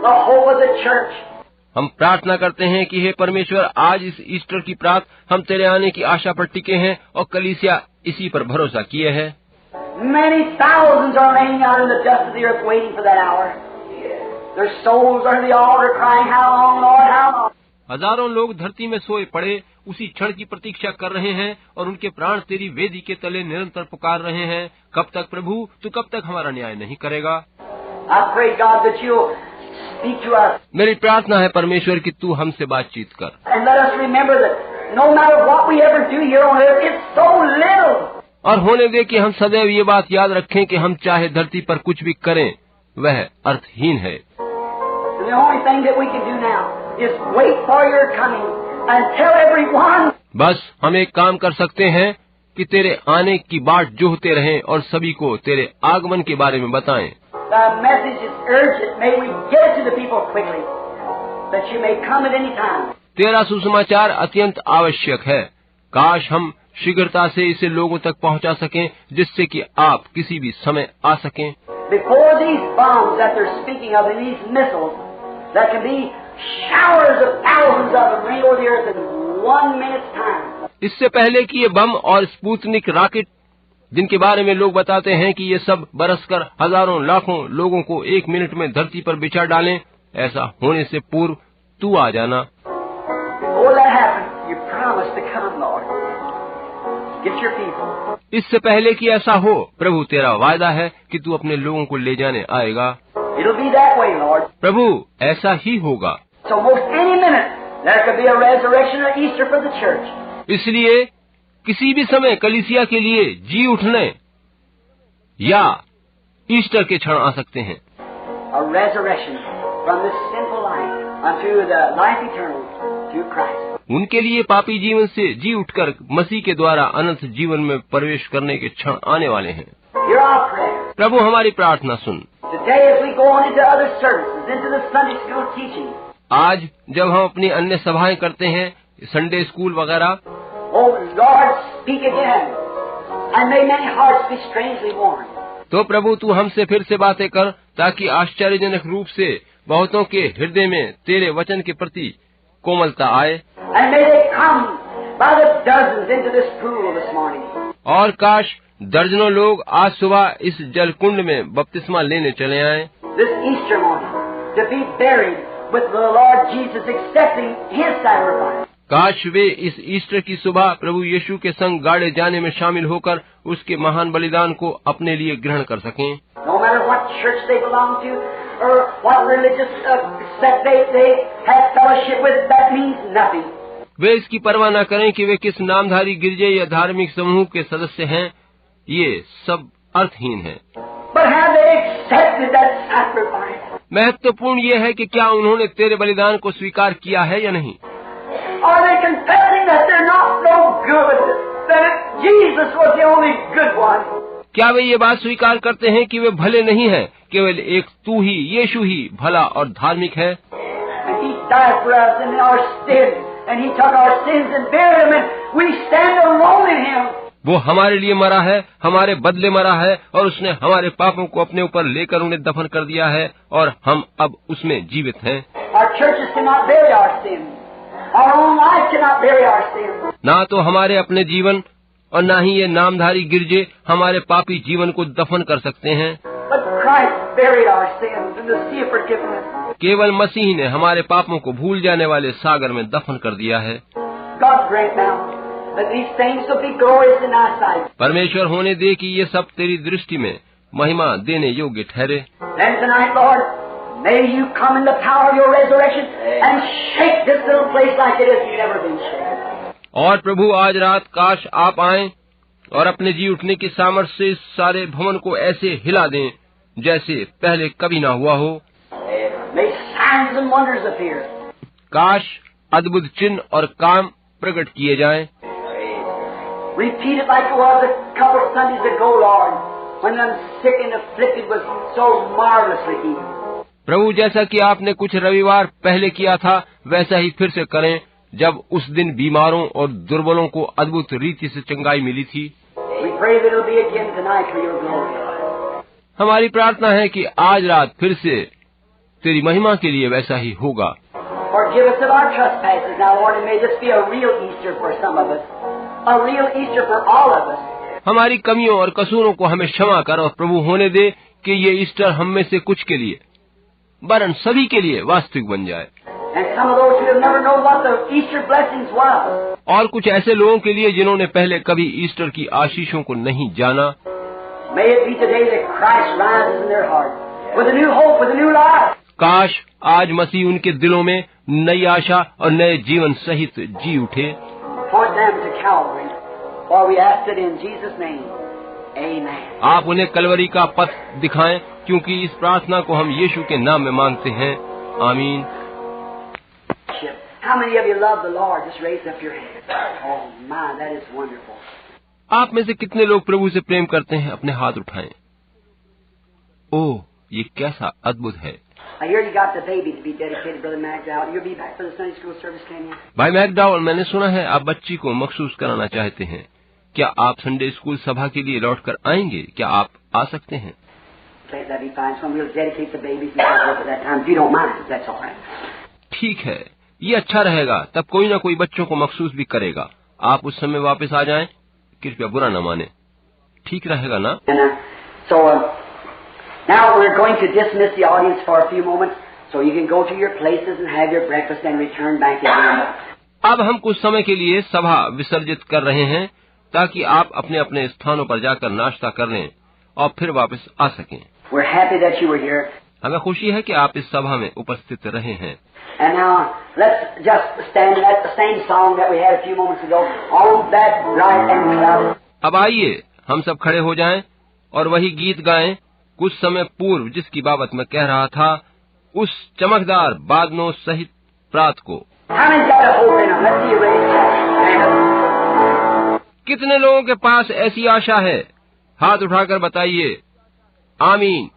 the hope of the church. हम प्रार्थना करते हैं कि हे परमेश्वर, आज इस ईस्टर की प्रात हम तेरे आने की आशा पर टिके हैं और कलीसिया इसी पर भरोसा किए हैं। Many thousands are laying out in the dust of the earth waiting for that hour. Their souls are at the altar crying, how long, Lord, how long? हजारों लोग धरती में सोए पड़े उसी क्षण की प्रतीक्षा कर रहे हैं और उनके प्राण तेरी वेदी के तले निरंतर पुकार रहे हैं, कब तक प्रभु, तू कब तक हमारा न्याय नहीं करेगा? I pray, God, that you'll speak to us. मेरी प्रार्थना है परमेश्वर कि तू हमसे बातचीत कर And let us remember that no matter what we ever do here on earth, it's so little. और होने दे कि हम सदैव ये बात याद रखें कि हम चाहे धरती पर कुछ भी करें वह अर्थहीन है। And the only thing that we can do now is wait for your coming and tell everyone. बस हम एक काम कर सकते हैं कि तेरे आने की बाट जोहते रहें और सभी को तेरे आगमन के बारे में बताएं। The message is urgent. May we get it to the people quickly, that you may come at any time. तेरा सुसमाचार अत्यंत आवश्यक है, काश हम शीघ्रता से इसे लोगों तक पहुंचा सकें जिससे कि आप किसी भी समय आ सकें। Before these bombs that they're speaking of and these missiles, there can be showers of thousands of them rain over the earth in 1 minute's time. इससे पहले कि ये बम और स्पुतनिक रॉकेट जिनके बारे में लोग बताते हैं कि ये सब बरसकर हजारों लाखों लोगों को 1 मिनट में धरती पर बिछा डालें, ऐसा होने से पूर्व तू आ जाना। Before that happens, you promise to come, Lord. Get your people. इससे पहले कि ऐसा हो, प्रभु तेरा वायदा है कि तू अपने लोगों को ले जाने आएगा। It'll be that way, Lord. प्रभु ऐसा ही होगा। So most any minute there could be a resurrection or Easter for the church. इसलिए किसी भी समय कलीसिया के लिए जी उठने या ईस्टर के क्षण आ सकते हैं। A resurrection from this sinful life unto the life eternal through Christ. उनके लिए पापी जीवन से जी उठकर मसीह के द्वारा अनंत जीवन में प्रवेश करने के क्षण आने वाले हैं। Hear our prayer. प्रभु हमारी प्रार्थना सुन। Today as we go on into other services, into the Sunday school teaching, आज जब हम अपनी अन्य सभाएं करते हैं, संडे स्कूल वगैरह, oh Lord, speak again, and may many hearts be strangely warmed. तो प्रभु तू हमसे फिर से बातें कर, ताकि आश्चर्यजनक रूप से बहुतों के हृदय में तेरे वचन के प्रति कोमलता आए। And may they come by the dozens into this pool this morning. और काश दर्जनों लोग आज सुबह इस जलकुंड में बपतिस्मा लेने चले आए। This Easter morning, to be buried with the Lord Jesus, accepting His sacrifice. काश वे इस ईस्टर की सुबह प्रभु यीशु के संग गाड़े जाने में शामिल होकर उसके महान बलिदान को अपने लिए ग्रहण कर सकें। No matter what church they belong to or what religious sect they have fellowship with, that means nothing. वे इसकी परवाह न करें कि वे किस नामधारी गिरजे या धार्मिक समूह के सदस्य हैं, ये सब अर्थहीन है। But have they accepted that sacrifice? महत्वपूर्ण ये है कि क्या उन्होंने तेरे बलिदान को स्वीकार किया है या नहीं। Are they confessing that they're not no good, that Jesus was the only good one? क्या वे ये बात स्वीकार करते हैं कि वे भले नहीं हैं, केवल एक तू ही, यीशु ही भला और धार्मिक है। And He died for us in our stead, and He took our sins and bare them, and we stand alone in Him. वो हमारे लिए मरा है, हमारे बदले मरा है, और उसने हमारे पापों को अपने ऊपर लेकर उन्हें दफन कर दिया है, और हम अब उसमें जीवित हैं। Our churches cannot bury our sins. Our own life cannot bury our sins. ना तो हमारे अपने जीवन और ना ही ये नामधारी गिरजे हमारे पापी जीवन को दफन कर सकते हैं। But Christ buried our sins in the sea of forgiveness. केवल मसीह ने हमारे पापों को भूल जाने वाले सागर में दफन कर दिया है। God grant now that these things will be glorious in Thy sight. परमेश्वर होने दे कि ये सब तेरी दृष्टि में महिमा देने योग्य ठहरे। Then tonight, Lord, may You come in the power of Your resurrection and shake this little place like it has never been shaken. और प्रभु आज रात काश आप आएं और अपने जी उठने की सामर्थ्य से इस सारे भवन को ऐसे हिला दें जैसे पहले कभी ना हुआ हो। May signs and wonders appear. काश अद्भुत चिन्ह और काम प्रकट किए जाएं। Repeat it like it was a couple Sundays ago, Lord, when the sick and afflicted was so marvelously healed. प्रभु जैसा कि आपने कुछ रविवार पहले किया था वैसा ही फिर से करें, जब उस दिन बीमारों और दुर्बलों को अद्भुत रीति से चंगाई मिली थी। We pray that it'll be again tonight for Your glory. हमारी प्रार्थना है कि आज रात फिर से तेरी महिमा के लिए वैसा ही होगा। Forgive us of our trespasses now, Lord, and may this be a real Easter for some of us, a real Easter for all of us. हमारी कमियों और कसूरों को हमें क्षमा कर और प्रभु होने दे कि ये ईस्टर हम में से कुछ के लिए, वरन सभी के लिए वास्तविक बन जाए। And some of those who have never known what the Easter blessings was. और कुछ ऐसे लोगों के लिए जिन्होंने पहले कभी ईस्टर की आशीषों को नहीं जाना। May it be today that Christ rises in their heart with a new hope, with a new life. काश आज मसीह उनके दिलों में नई आशा और नए जीवन सहित जी उठे। Point them to Calvary, for we ask it in Jesus' name. Amen. आप उन्हें कलवरी का पथ दिखाएं, क्योंकि इस प्रार्थना को हम यीशु के नाम में मांगते हैं। आमीन। How many of you love the Lord? Just raise up your hand. Oh my, that is wonderful. आप में से कितने लोग प्रभु से प्रेम करते हैं? अपने हाथ उठाएं। ओह, ये कैसा अद्भुत है। I hear you got the baby to be dedicated, Brother McDowell. You'll be back for the Sunday school service, can you? भाई मैकडाउल, मैंने सुना है आप बच्ची को मखसूस कराना चाहते हैं। क्या आप संडे स्कूल सभा के लिए लौट कर आएंगे? क्या आप आ सकते हैं? That'd be fine. So we'll dedicate the babies and so forth at that time. If you don't mind, that's all right. ठीक है, ये अच्छा रहेगा। तब कोई ना कोई बच्चों को मखसूस भी करेगा। आप उस समय वापस आ जाएं, कृपया बुरा न माने। ठीक रहेगा ना? Now we're going to dismiss the audience for a few moments, so you can go to your places and have your breakfast and return back again. अब हम कुछ समय के लिए सभा विसर्जित कर रहे हैं, ताकि आप अपने अपने स्थानों पर जाकर नाश्ता कर लें और फिर वापस आ सकें। We're happy that you were here. हमें खुशी है कि आप इस सभा में उपस्थित रहे हैं। And now let's just stand at the same song that we had a few moments ago, On That Bright and Cloudy. अब आइए हम सब खड़े हो जाएं और वही गीत गाएं कुछ समय पूर्व जिसकी बाबत मैं कह रहा था, उस चमकदार बादलों सहित प्रात को। How many's got a hope in them? Let's see you raise your hand. Stand up. कितने लोगों के पास ऐसी आशा है? हाथ उठाकर बताइए। आमीन।